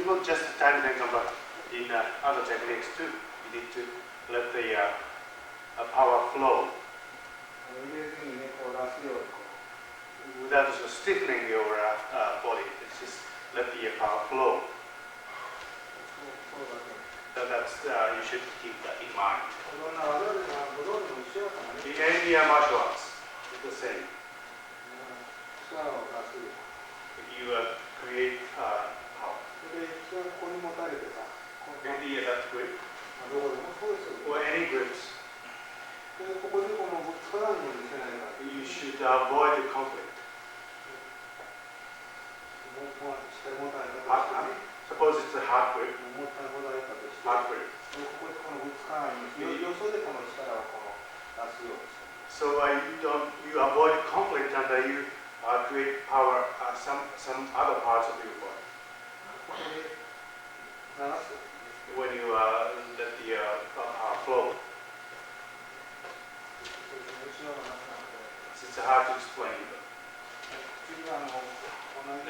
Speaker 1: Not just title tenkan, but in other techniques too. You need to let the power flow
Speaker 2: 入れずにね、こう出すようにこう
Speaker 1: without stiffening your body. It's just let the power flow.
Speaker 2: そうだね。
Speaker 1: That's you should keep that in mind.
Speaker 2: いろんな技で武道でも一緒やからね。
Speaker 1: In any martial arts, it's the same.
Speaker 2: 力を出すよ。
Speaker 1: You create power.
Speaker 2: それで一応ここに持たれてさ、こう
Speaker 1: Maybe that grip
Speaker 2: どこでもそうですよ。
Speaker 1: or any grips.
Speaker 2: でここでこのぶつからんようにせないから。
Speaker 1: You should avoid the conflict.
Speaker 2: もう下に持たれたとしてね。
Speaker 1: Suppose it's a hard grip.
Speaker 2: もったいほどいたとして。
Speaker 1: Hard grip.
Speaker 2: ここでこのぶつからんように。よそでこの力をこの出すようにする。
Speaker 1: So you avoid conflict and you create power some other parts of your body
Speaker 2: ここで鳴らす。
Speaker 1: when you let the power flow.
Speaker 2: 後ろがなくなって。
Speaker 1: It's hard to explain.
Speaker 2: 次は同じ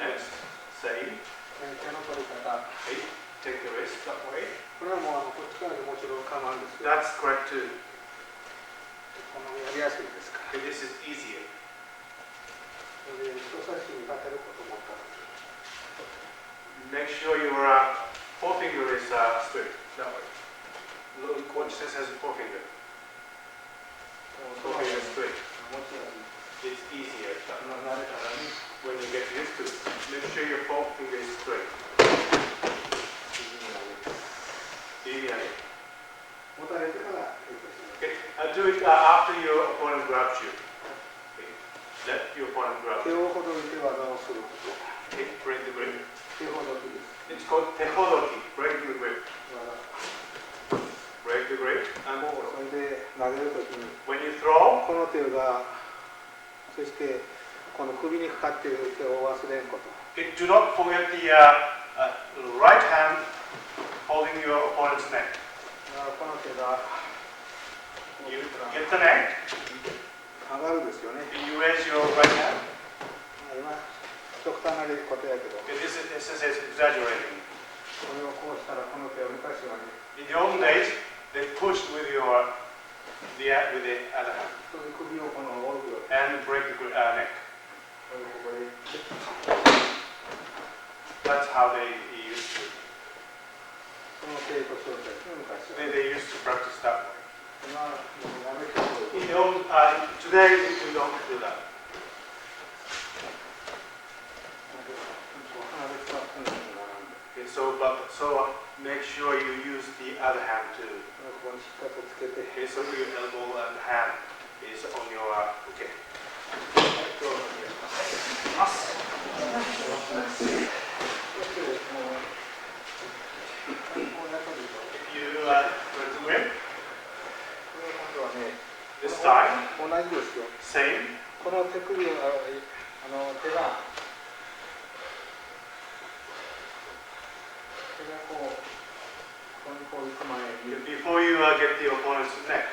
Speaker 1: Next, same.
Speaker 2: 手の取り方。
Speaker 1: Okay, take the wrist that way.
Speaker 2: これはもうこっちからでもちろん構うんですよ。
Speaker 1: That's correct too.
Speaker 2: このやりやすいですから。
Speaker 1: Okay, this is easier.
Speaker 2: それで人差し指に当てることもったら。
Speaker 1: Make sure your forefinger is straight that way. Look, what says has a forefinger. So you're straight.
Speaker 2: 持ち味
Speaker 1: It's easier.
Speaker 2: 慣れたらね
Speaker 1: When you get used to it, make sure your forefinger is straight.
Speaker 2: 肘に投げて
Speaker 1: Easy.
Speaker 2: 持たれてからテイクして
Speaker 1: Okay. Do it after your opponent grabs you. Okay. Let your opponent grab
Speaker 2: 手
Speaker 1: you.
Speaker 2: をほどいて技をすること
Speaker 1: Okay. Break the grip.
Speaker 2: 手ほどきです
Speaker 1: It's called tehodoki. Break the grip.
Speaker 2: 技
Speaker 1: Break the grip. And
Speaker 2: それで投げるときに
Speaker 1: when you throw,
Speaker 2: この手がそしてこの首にかかっている手を忘れんこと
Speaker 1: okay, do not forget the right hand holding your opponent's neck.
Speaker 2: この手が
Speaker 1: You get the neck.
Speaker 2: 上がるですよね
Speaker 1: You raise your right hand.
Speaker 2: 今極端なことやけど
Speaker 1: Okay, this is exaggerating.
Speaker 2: これをこうしたらこの手を昔はね
Speaker 1: In the olden days, they pushed with the other hand
Speaker 2: それで首をこの折るよ
Speaker 1: and break the neck.
Speaker 2: ここで
Speaker 1: That's how they used to.
Speaker 2: その稽古をしたですね昔は
Speaker 1: They used to practice that way.
Speaker 2: 今もうやめてこう
Speaker 1: In the old, today we don't do that.
Speaker 2: 離れてはこのように並んで
Speaker 1: Okay, so make sure you use the other hand too.
Speaker 2: ここにしっかりとつけて
Speaker 1: Okay, so your elbow and hand is on your okay.
Speaker 2: 今日のやります
Speaker 1: If you were to grip
Speaker 2: 今度はね
Speaker 1: this time,
Speaker 2: 同じですよ
Speaker 1: same.
Speaker 2: この手首を手がここにこう行く前に
Speaker 1: Before you get the opponent's neck,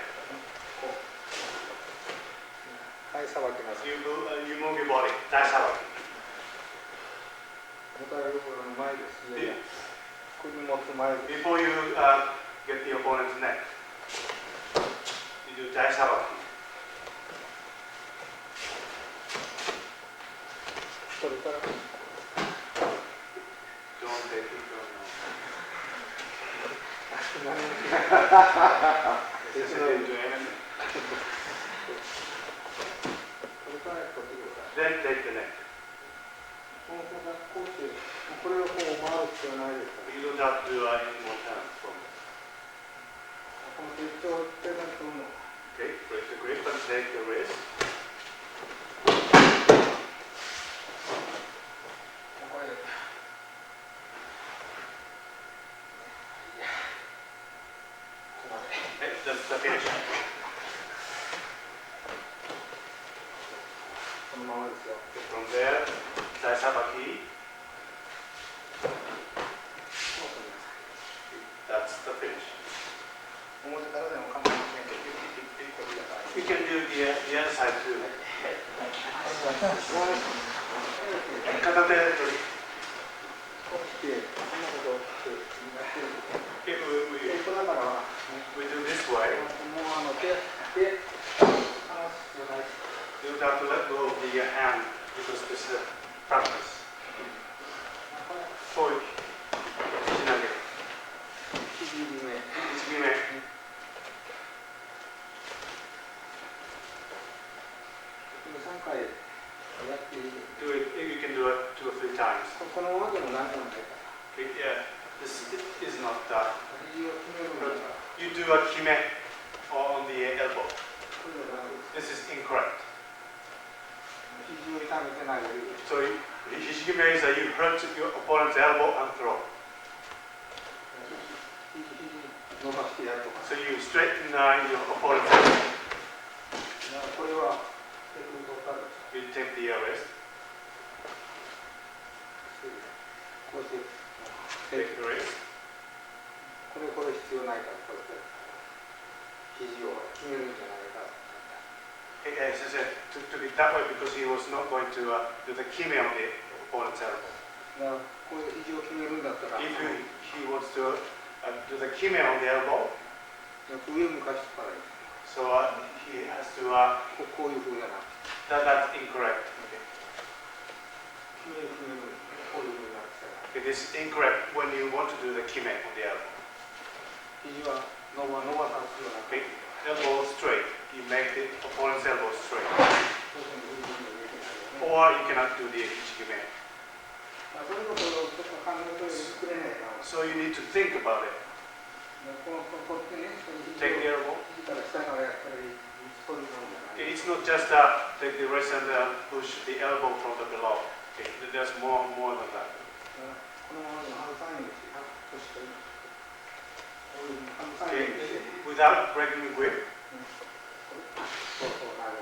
Speaker 2: こう体さばきます
Speaker 1: you move your body. That's how I
Speaker 2: 持たれる頃の前ですね
Speaker 1: do.
Speaker 2: 首持つ前です
Speaker 1: Before you get the opponent's neck, you do daisabaki.
Speaker 2: それから
Speaker 1: Don't take it. This is didn't do anything.
Speaker 2: それから取ってください
Speaker 1: Then take the neck.
Speaker 2: この手がこうしてこれをこう回る必要ないですから
Speaker 1: You don't have to do any more time from it.
Speaker 2: この手を手だとも
Speaker 1: Okay, break the grip and take the wrist.
Speaker 2: これ
Speaker 1: Okay, that's the finish.
Speaker 2: このままですよ
Speaker 1: From there, daisabaki. That's the finish.
Speaker 2: 表からでも構いませんけど一個ください
Speaker 1: You can do the other side too. 片手で取り。
Speaker 2: こうしてこんなことをしてやってるんです
Speaker 1: Okay,
Speaker 2: これだから
Speaker 1: we do this way.
Speaker 2: もう手離す必要ない
Speaker 1: You don't have to let go of the hand because this is a practice. そういうしなげる。
Speaker 2: 肘指目
Speaker 1: 1目。
Speaker 2: 3回やっていい
Speaker 1: Do it. You can do it 2 or 3 times.
Speaker 2: このままでも何でもないから
Speaker 1: Okay, yeah, this is not.
Speaker 2: 肘を決めるんだから
Speaker 1: You do a kime on the elbow.
Speaker 2: これはダメです
Speaker 1: This is incorrect.
Speaker 2: 肘を痛めて投げる
Speaker 1: So hishikime is that you hurt your opponent's elbow and throw.
Speaker 2: 伸ばしてやるとか
Speaker 1: So you straighten your opponent's elbow.
Speaker 2: これは手首取ったんです
Speaker 1: You take the wrist.
Speaker 2: こうして
Speaker 1: Take the wrist.
Speaker 2: これ必要ないからこうやって肘を決めるんじゃないか
Speaker 1: As I said, to be that way because he was not going to do the kime on the opponent's elbow.
Speaker 2: だからこういう肘を決めるんだったら
Speaker 1: If he wants to do the kime on the elbow,
Speaker 2: 上向かしてからいい
Speaker 1: so he has to.
Speaker 2: こういう風じゃなくて
Speaker 1: That's incorrect.
Speaker 2: 決めるこういう風になってたら
Speaker 1: It is incorrect when you want to do the kime on the elbow.
Speaker 2: 肘は伸ばさすような
Speaker 1: Okay, elbow straight. you make the opponent's elbow straight.
Speaker 2: そういうふうにできないよね。
Speaker 1: Or you cannot do the Ichigime.
Speaker 2: そういうことをちょっと考えてくれないかも。
Speaker 1: So you need to think about it.
Speaker 2: こってね、
Speaker 1: Take the elbow.
Speaker 2: 肘から下からやったらそういうものじゃない。
Speaker 1: It's not just take the wrist and push the elbow from the below. Okay, there's more than that.
Speaker 2: このままでも反対にして、そして、こういう反対
Speaker 1: Okay,
Speaker 2: にして、
Speaker 1: without breaking the grip,
Speaker 2: そうそうなる。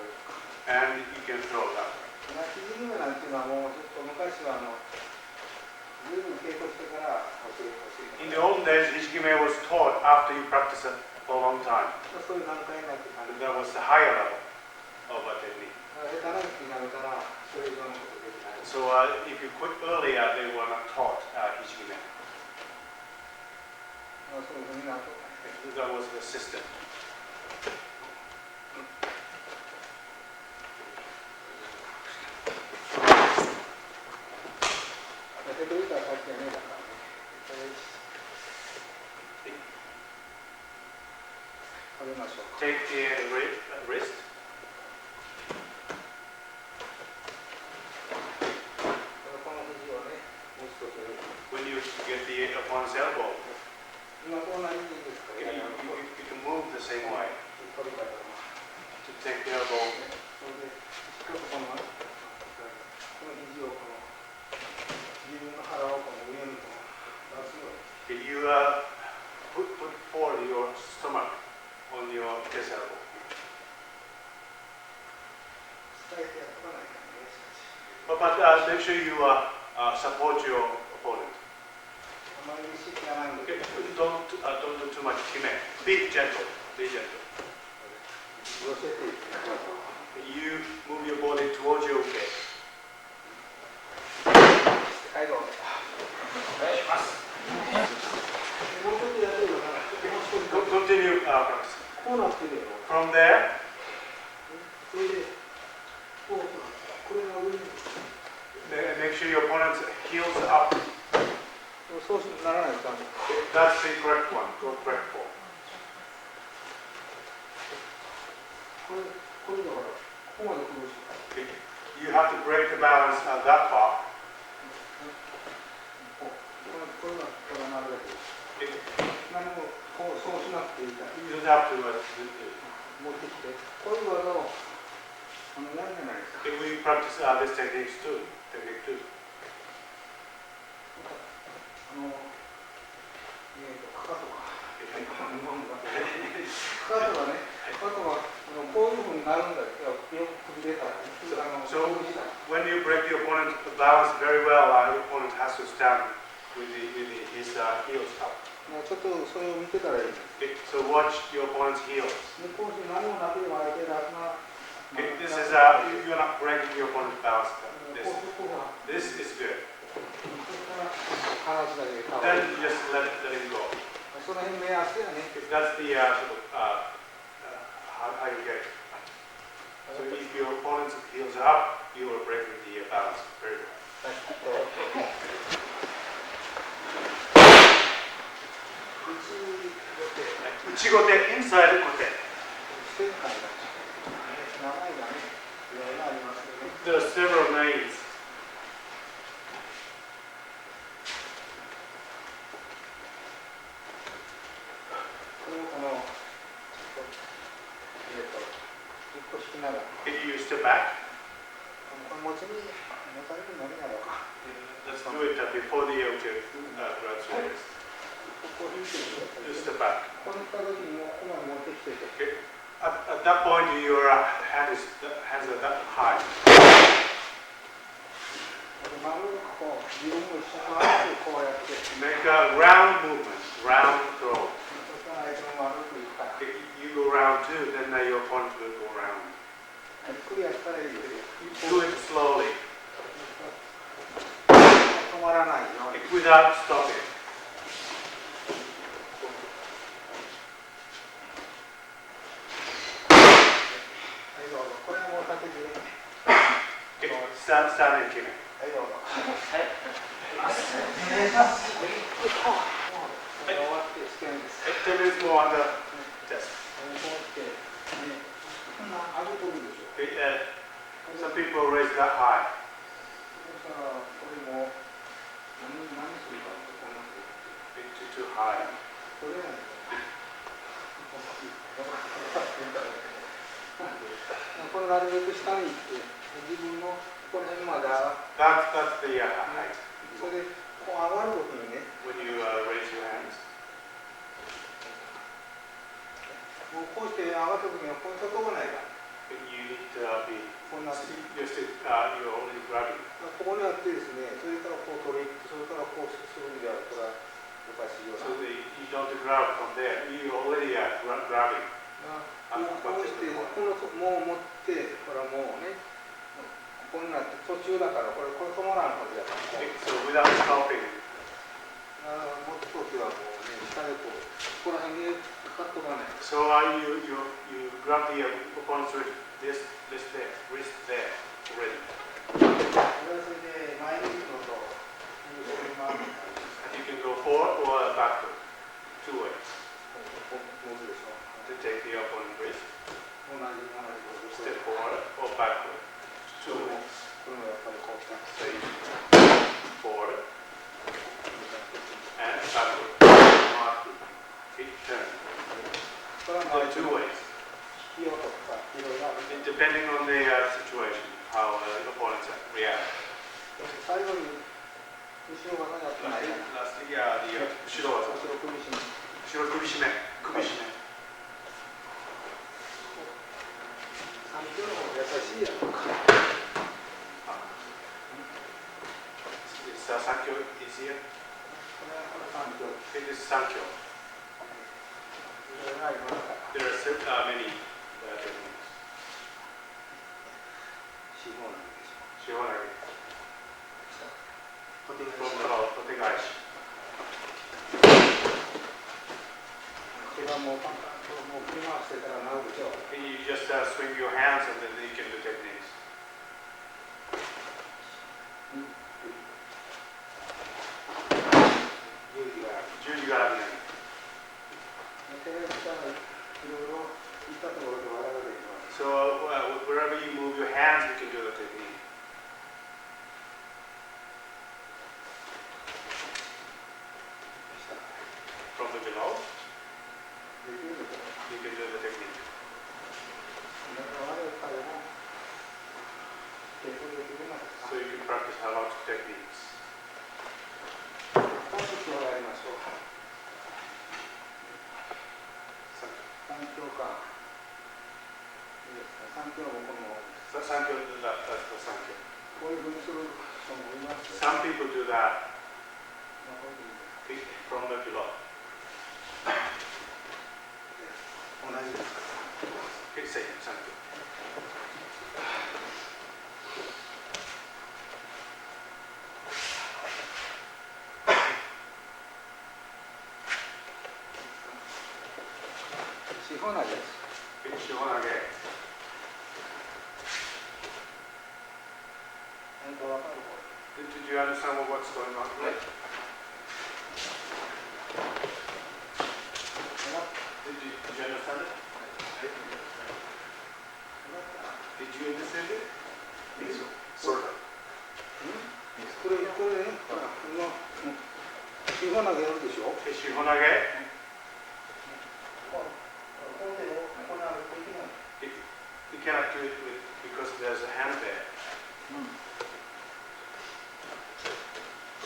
Speaker 1: and you can throw that.
Speaker 2: 肘決めなんていうのはもうちょっと昔はずいぶん稽古してから教えてほしい。
Speaker 1: In the olden days, Ichigime was taught after you practice it for a long time.
Speaker 2: そういう段階になって感じ。
Speaker 1: That was the higher level of a technique.
Speaker 2: 下手な気になるからそれ以上のことできない。
Speaker 1: So if you quit earlier, they were not taught Ichigime.
Speaker 2: そういうふうになると。
Speaker 1: That was the system.
Speaker 2: 手というかさっきはねだからね。食べましょう。
Speaker 1: Take the wrist.
Speaker 2: この肘をね、持つとする。
Speaker 1: When you get the opponent's elbow,
Speaker 2: 今こんなにいいですか。
Speaker 1: you can move the same way
Speaker 2: 取り方も。
Speaker 1: to take the elbow.
Speaker 2: それでちょっとこの肘をこの自分の腹をこの上にこの出すように。
Speaker 1: Okay, you put forward your stomach on your chest elbow.
Speaker 2: 伝えてやっとかないからね。
Speaker 1: But make sure you support your opponent.
Speaker 2: あまり意識がないんで。
Speaker 1: Okay, don't do too much kime. Be gentle. Be gentle.
Speaker 2: 寄せていく。
Speaker 1: You move your body towards your face.
Speaker 2: はい、どうぞ。お願いします。もうちょっとやってるよな。
Speaker 1: Continue practice.
Speaker 2: こうなってるよ。
Speaker 1: From there,
Speaker 2: それで、これが上に。
Speaker 1: make sure your opponent's heels are up.
Speaker 2: そうならないとダメ。
Speaker 1: That's the correct one. Go correct form.
Speaker 2: これだから、ここまで崩す。
Speaker 1: Okay. You have to break the balance at that far.
Speaker 2: これがなるだけ。
Speaker 1: Okay.
Speaker 2: 何もそうしなくていいから。
Speaker 1: You don't have to
Speaker 2: 持ってきて、こういう技をやるじゃないですか。
Speaker 1: if we practice this technique too. Technique too.
Speaker 2: かかとか。かかとがね、かかとがこういうふうになるんだけど、よく崩れたら、
Speaker 1: So when you break the opponent's balance very well, your opponent has to stand with his heels up.
Speaker 2: ちょっとそれを見てたらいい。
Speaker 1: Okay. So watch your opponent's heels.
Speaker 2: こうして何もなければ相手が
Speaker 1: Okay. This is you're not breaking your opponent's balance. This is good.
Speaker 2: 話だけで変わ
Speaker 1: Then
Speaker 2: る。
Speaker 1: just let it go.
Speaker 2: その辺目安やね。
Speaker 1: If that's the how you get it. So if your opponent's heels are up, you are breaking the balance very well. 内小手 inside 小手。 There are several names.
Speaker 2: 1個引きながら。
Speaker 1: Can you step back?
Speaker 2: 持ちに持たれるのみなのか。
Speaker 1: Let's do it before the yoke grabs your wrist.
Speaker 2: ここ引いてください。
Speaker 1: Just step back.
Speaker 2: この時にもここまで持ってきてて。
Speaker 1: Okay. At that point, your hands are that high.
Speaker 2: 丸くこう自分も一緒に回ってこうやって。
Speaker 1: Make a round movement, round throw.
Speaker 2: そしたら相手も丸くいくから。
Speaker 1: If you go round too, then your opponent will go round.
Speaker 2: ゆっくりやったらいいですよ。
Speaker 1: Do it slowly,
Speaker 2: 止まらないように。
Speaker 1: without stopping.
Speaker 2: はいどうぞ。これも立てずに。
Speaker 1: Okay. Stand and keep it.
Speaker 2: はいどうぞ。はい。お願いします。終わって試験です。
Speaker 1: 10 minutes more on the test.
Speaker 2: こうやってね。な上げとるでしょ。
Speaker 1: Some people raise that high.
Speaker 2: だからこれも何するかってこんなこと
Speaker 1: Too high.
Speaker 2: 取れないとこれなるべく下に行って自分のこの辺まで上がって
Speaker 1: That's the height.
Speaker 2: それでこう上がるときにね
Speaker 1: When you raise your hands.
Speaker 2: もうこうして上がったときにはこう飛ばないから
Speaker 1: You need to be.
Speaker 2: こんな
Speaker 1: You're only grabbing.
Speaker 2: ここにあってですねそれからこう取りそれからこうするんではこれはおかしいよな
Speaker 1: So you don't grab from there. You already are grabbing.
Speaker 2: こうしてこのもう持ってこれはもうねここになって途中だからこれ止まらんはずだから
Speaker 1: So without stopping.
Speaker 2: 持つときはもうね下でここら辺にかかっとかない
Speaker 1: So you grab the opponent's wrist there already.
Speaker 2: それで前に行くのと後ろに回るの
Speaker 1: And you can go forward or backward. Two ways.
Speaker 2: 持つでしょ
Speaker 1: To take the opponent's wrist.
Speaker 2: 同じこと
Speaker 1: Step forward or backward.
Speaker 2: こ
Speaker 1: Two
Speaker 2: れも
Speaker 1: ways.
Speaker 2: これもやっぱりこうした
Speaker 1: So you forward and backward. Keep turn.
Speaker 2: これは
Speaker 1: There are two ways.
Speaker 2: 引きようとかいろいろある
Speaker 1: Depending on the situation, how the opponents react.
Speaker 2: 最後に後ろ技やってないやん
Speaker 1: Lastly, the 後ろ技。
Speaker 2: 後ろ首絞め
Speaker 1: 後ろ首絞め。首絞め。
Speaker 2: 3キロの方が優しいやんこ
Speaker 1: Is Sankyo easier?
Speaker 2: れ3キロ
Speaker 1: It is Sankyo.
Speaker 2: いろいろありますから
Speaker 1: There are many techniques.
Speaker 2: 四方なんでしょ
Speaker 1: 四方投げ。
Speaker 2: 小手
Speaker 1: From the hold, 小手返し。
Speaker 2: 手がもうパンパンともう振り回してたらなるでしょ
Speaker 1: You just swing your hands and then you can do techniques.
Speaker 2: 勇気がある
Speaker 1: 十字があるね。
Speaker 2: 手が来たらいろいろいったところで技ができます
Speaker 1: So wherever you move your hands, you can do the technique.
Speaker 2: 下
Speaker 1: From the below,
Speaker 2: できるでしょ
Speaker 1: you can do the technique.
Speaker 2: だから我々彼も結構できるな
Speaker 1: So you can practice a lot of techniques.
Speaker 2: 3キロやりましょう3キロかいいですか3キロもこの
Speaker 1: Sankyo, that's the Sankyo.
Speaker 2: こういうふうにする人もいますよ
Speaker 1: Some people do that
Speaker 2: まあこういうふうに
Speaker 1: from the below.
Speaker 2: 同じですから
Speaker 1: Okay, same, Sankyo.
Speaker 2: 四方投げです
Speaker 1: Okay, 四方投げ。
Speaker 2: 何か分かる
Speaker 1: Did you understand what's going on? Right? Did you understand it? Did you understand it? Sort of.
Speaker 2: これねほら四方投げやるでしょ
Speaker 1: Okay, 四方投げ。
Speaker 2: この手をこんなできない
Speaker 1: You cannot do it because there's a hand there.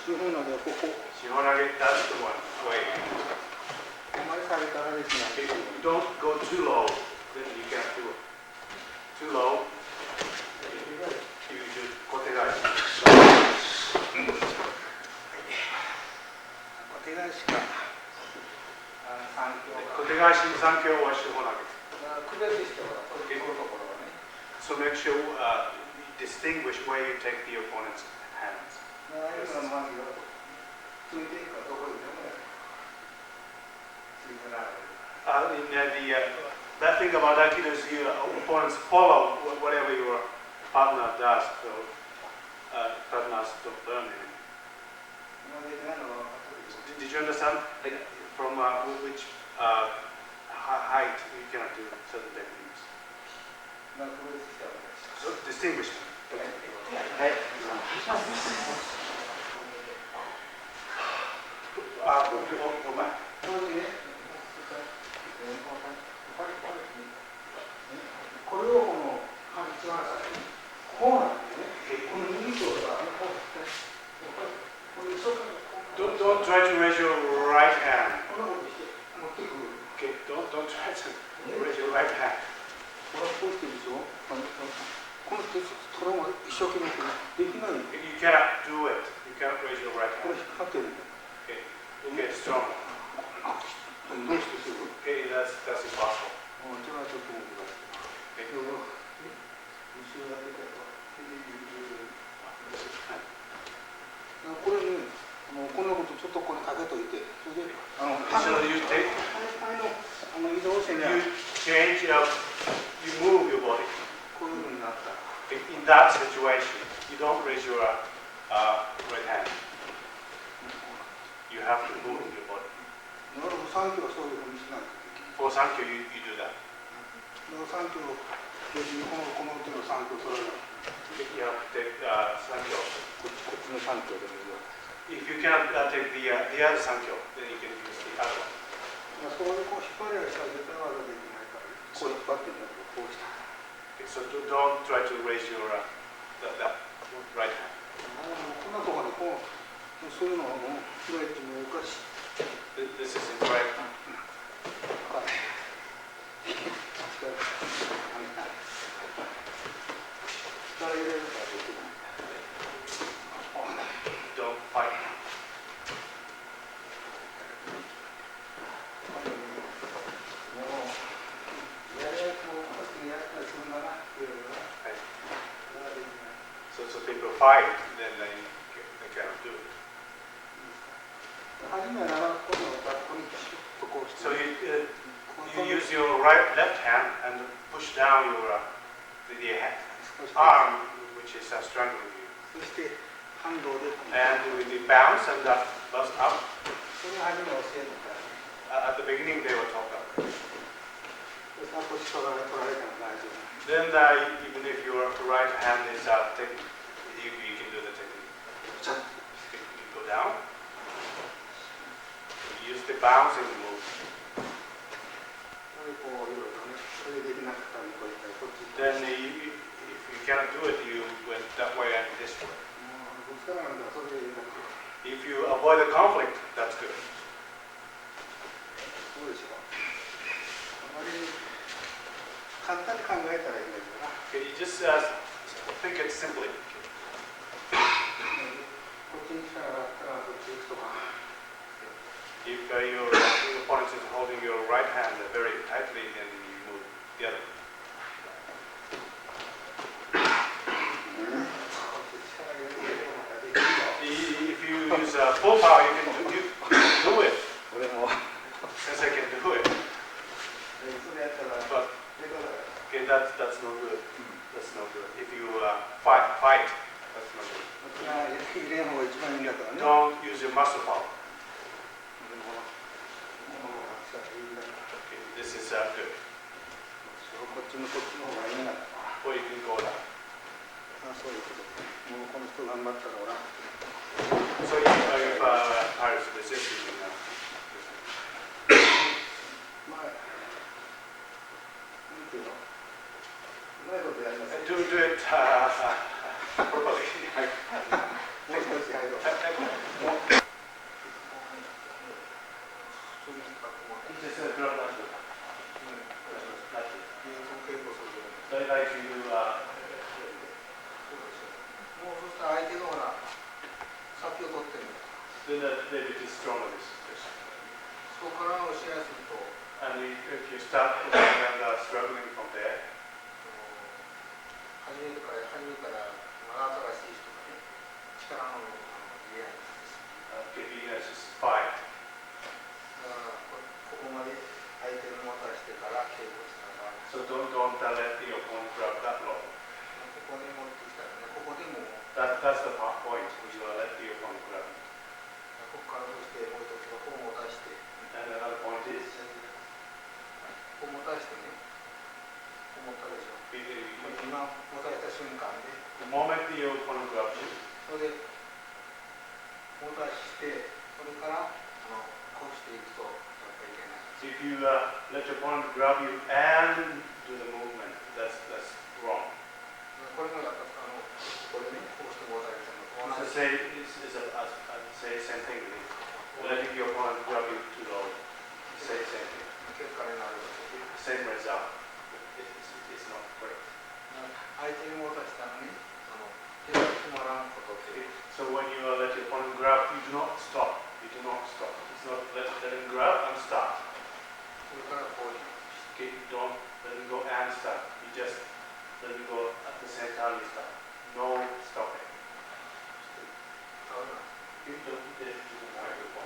Speaker 2: 四方投げはここ
Speaker 1: 四方投げ、that's the one way.
Speaker 2: あまり下げたらできない
Speaker 1: If you don't go too low, then you cannot do it. Too low, you should 小手返し。
Speaker 2: 手返しか3キロか
Speaker 1: 小手返し3キロは四方投げ。
Speaker 2: 区別してほらこういうところはね
Speaker 1: So make sure distinguish where you take the opponent's hands.
Speaker 2: ああいうのまずついていくかどこでもやるついてられる
Speaker 1: That thing about Aikido is your opponents follow whatever your partner does. So partners don't learn it.
Speaker 2: 今できないのは分かってるでしょ
Speaker 1: Did you understand? Like, from which height you cannot do certain techniques? Distinguishment.
Speaker 3: はい。
Speaker 1: ごめん。
Speaker 2: これをこの一番先にこうなんですね。この右とかこうですね。
Speaker 1: Don't try to raise your right hand.
Speaker 2: こんなことして持ってくる。
Speaker 1: Okay, don't try to raise your right hand.
Speaker 2: これはこうしてるでしょ。この人それも一生懸命できない。
Speaker 1: You cannot do it. You cannot raise your right
Speaker 2: これ
Speaker 1: hand.
Speaker 2: 引っ張ってるんだ。
Speaker 1: Okay, get stronger.
Speaker 2: どうしてする？
Speaker 1: Okay, that's impossible.
Speaker 2: それはちょっと難しい。
Speaker 1: Okay.
Speaker 2: 後ろだけだと。これね、こんなことちょっとこれかけといて、それで
Speaker 1: So you take,
Speaker 2: 移動線が
Speaker 1: you change up, you move your body.
Speaker 2: こういうふうになったら。
Speaker 1: In that situation, you don't raise your right hand. You have to move your body.
Speaker 2: なるほど、3キロそういうふうにしないとできない。
Speaker 1: For Sankyo, you do that.
Speaker 2: 3キロ、別にこの手の3キロ取らない。
Speaker 1: You have to take Sankyo.
Speaker 2: こっちの3キロでもいいよ。
Speaker 1: If you cannot take the other Sankyo, then you can use the other one.
Speaker 2: そういうこう引っ張り合いしたら絶対技できないから、こう引っ張ってんだけど、こうした。
Speaker 1: Okay, so don't try to raise your that right hand.
Speaker 2: こんなところでこう、そういうのはもう開いてもおかしい。
Speaker 1: This is incorrect.
Speaker 2: 力入れるからできない。
Speaker 1: Don't fight.
Speaker 2: もうやるやつもやったりするんだなっていうのが。
Speaker 1: So people fight, then they cannot do it.
Speaker 2: 初めは長くこの学校にシュッとこうして。
Speaker 1: So you use your left hand and push down your the arm, which is strangling you.
Speaker 2: そして反動で。
Speaker 1: And with the bounce and that bust up.
Speaker 2: それ初め教えるから。
Speaker 1: At the beginning they were taught that.
Speaker 2: サポシ取られたら大丈夫。
Speaker 1: Then even if your right hand is taken, you can do the technique. You go down. You use the bouncing move.
Speaker 2: それこういろいろね。それできなかったらこういったりこっち。
Speaker 1: Then if you cannot do it, you went that way and this way.
Speaker 2: ぶつからないんだそれでいいんだけど。
Speaker 1: If you avoid the conflict, that's good.
Speaker 2: そうでしょ。あまり簡単に考えたらいいんだけどな。
Speaker 1: Okay, you just think it simply.
Speaker 2: こっちに力があったらこっち行くとか。
Speaker 1: If your opponent is holding your right hand very tightly, then you move the other. If you use full power, you can do it.
Speaker 2: 俺も。
Speaker 1: Since I can do it.
Speaker 2: それやったら。
Speaker 1: But okay, that's no good. That's no good. If you fight, that's no good.
Speaker 2: 入れん方が一番いいんだからね。
Speaker 1: Don't use your muscle power. Okay, this is good.
Speaker 2: こっちの方がいいんだから。
Speaker 1: Or you can go down.
Speaker 2: そういうこと。もうこの人頑張ったらおらん。
Speaker 1: So if Paris resist, you can.
Speaker 2: まあ、なんていうの。うまいことやります。
Speaker 1: Do it properly.
Speaker 2: もう少し入ろう。
Speaker 1: Like you
Speaker 2: もうそしたら相手のほら、先を取ってる。
Speaker 1: then that maybe it is stronger this.
Speaker 2: そこからの試合すると、
Speaker 1: And if you start pushing and struggling from there,
Speaker 2: 初めから真新しい人がね、力の入れ合いなんです。
Speaker 1: beginners just fight.
Speaker 2: だからここまで相手に持たせてから稽古したら、
Speaker 1: So don't let your opponent grab that low.
Speaker 2: ここに持ってきたらね、ここでも
Speaker 1: That's the point. You let your opponent grab it.
Speaker 2: ここからそしてもう一つはこう持たして、
Speaker 1: And another point is
Speaker 2: こう持たしてね、こう持ったでしょ。
Speaker 1: you
Speaker 2: 瞬間で、
Speaker 1: The moment the opponent grabs you,
Speaker 2: それで持たしてそれからこうしていくとやっぱりいけない。
Speaker 1: if you let your opponent grab you and do the movement, that's wrong.
Speaker 2: これもやっぱこれねこうして持たれてるのと同
Speaker 1: It's
Speaker 2: じ。
Speaker 1: the same thing. Letting your opponent grab you too low. Same thing.
Speaker 2: 結果になるわけで、
Speaker 1: Same result. It's not correct.
Speaker 2: 相手に持たしたのに手が止まらんことっていう。
Speaker 1: So when you let your opponent grab, you do not stop. You do not stop. It's not let him grab and start.
Speaker 2: それからこういう
Speaker 1: Okay, don't let him go and start. You just let him go at the same time you start. No stopping.
Speaker 2: あるな
Speaker 1: You don't let him do the microphone.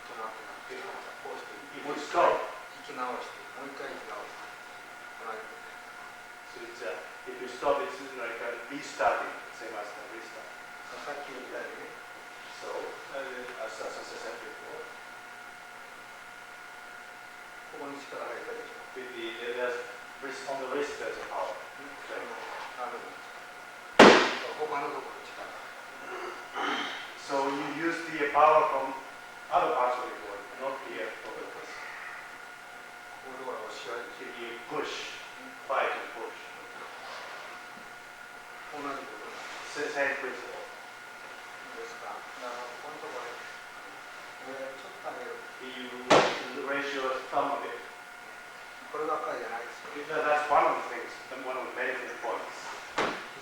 Speaker 2: 止まってなくてこうして
Speaker 1: If you stop,
Speaker 2: 引き直してもう一回引き直して同じこと。
Speaker 1: so it's if you stop, it's like restarting, same as the restart.
Speaker 2: さっきみたいにね
Speaker 1: So as I said before,
Speaker 2: ここに力入ったでしょ。
Speaker 1: on the wrist there's a power.
Speaker 2: あるの他のところに力。
Speaker 1: So you use the power from other parts of your body, not here for the wrist.
Speaker 2: これは押し合い
Speaker 1: If you push, fight and push.
Speaker 2: 同じことなん
Speaker 1: Same principle.
Speaker 2: ですが、このところでちょっと上げる。
Speaker 1: You raise your thumb a bit.
Speaker 2: こればっかりじゃないですよ。
Speaker 1: That's one of the things, one of the main points.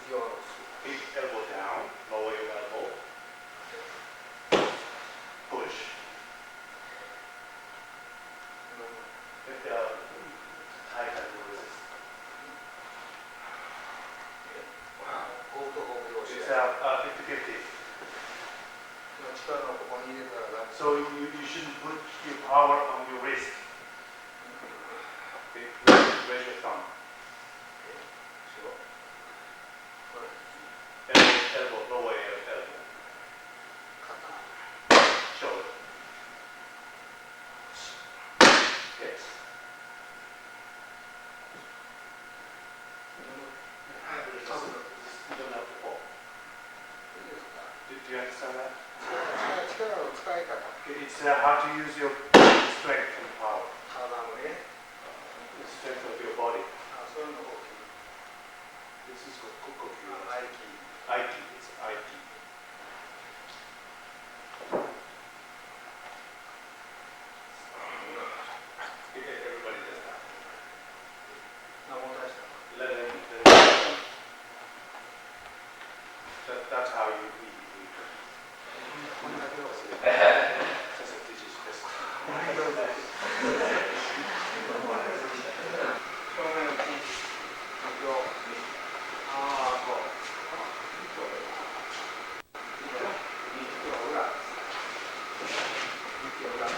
Speaker 2: 肘を下ろす。
Speaker 1: Big elbow down, lower your elbow, push. Tight and resist.
Speaker 2: こうとこうで押し
Speaker 1: It's
Speaker 2: 合い。
Speaker 1: 50-50.
Speaker 2: 力をここに入れたらダメ。
Speaker 1: So you shouldn't put your power on your wrist. Okay, raise your thumb.
Speaker 2: これ
Speaker 1: Elbow, lower your elbow.
Speaker 2: 肩。
Speaker 1: Shoulder. Yes. You don't have to fall.
Speaker 2: いいですか。
Speaker 1: Do you understand that?
Speaker 2: 力を使い方。
Speaker 1: It's how to use your strength and power.
Speaker 2: 体のね。
Speaker 1: The strength of your body.
Speaker 2: そういうのを大きい。
Speaker 1: This is called kokoku.
Speaker 2: 合気。
Speaker 1: Aiki. It's Aiki. Everybody does that.
Speaker 2: 持たした。
Speaker 1: That's how you read.
Speaker 2: こんだけをする。
Speaker 1: That's what this is best.
Speaker 2: 正面の木。木を。ああ、こう。木を裏。木を裏。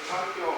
Speaker 2: 環境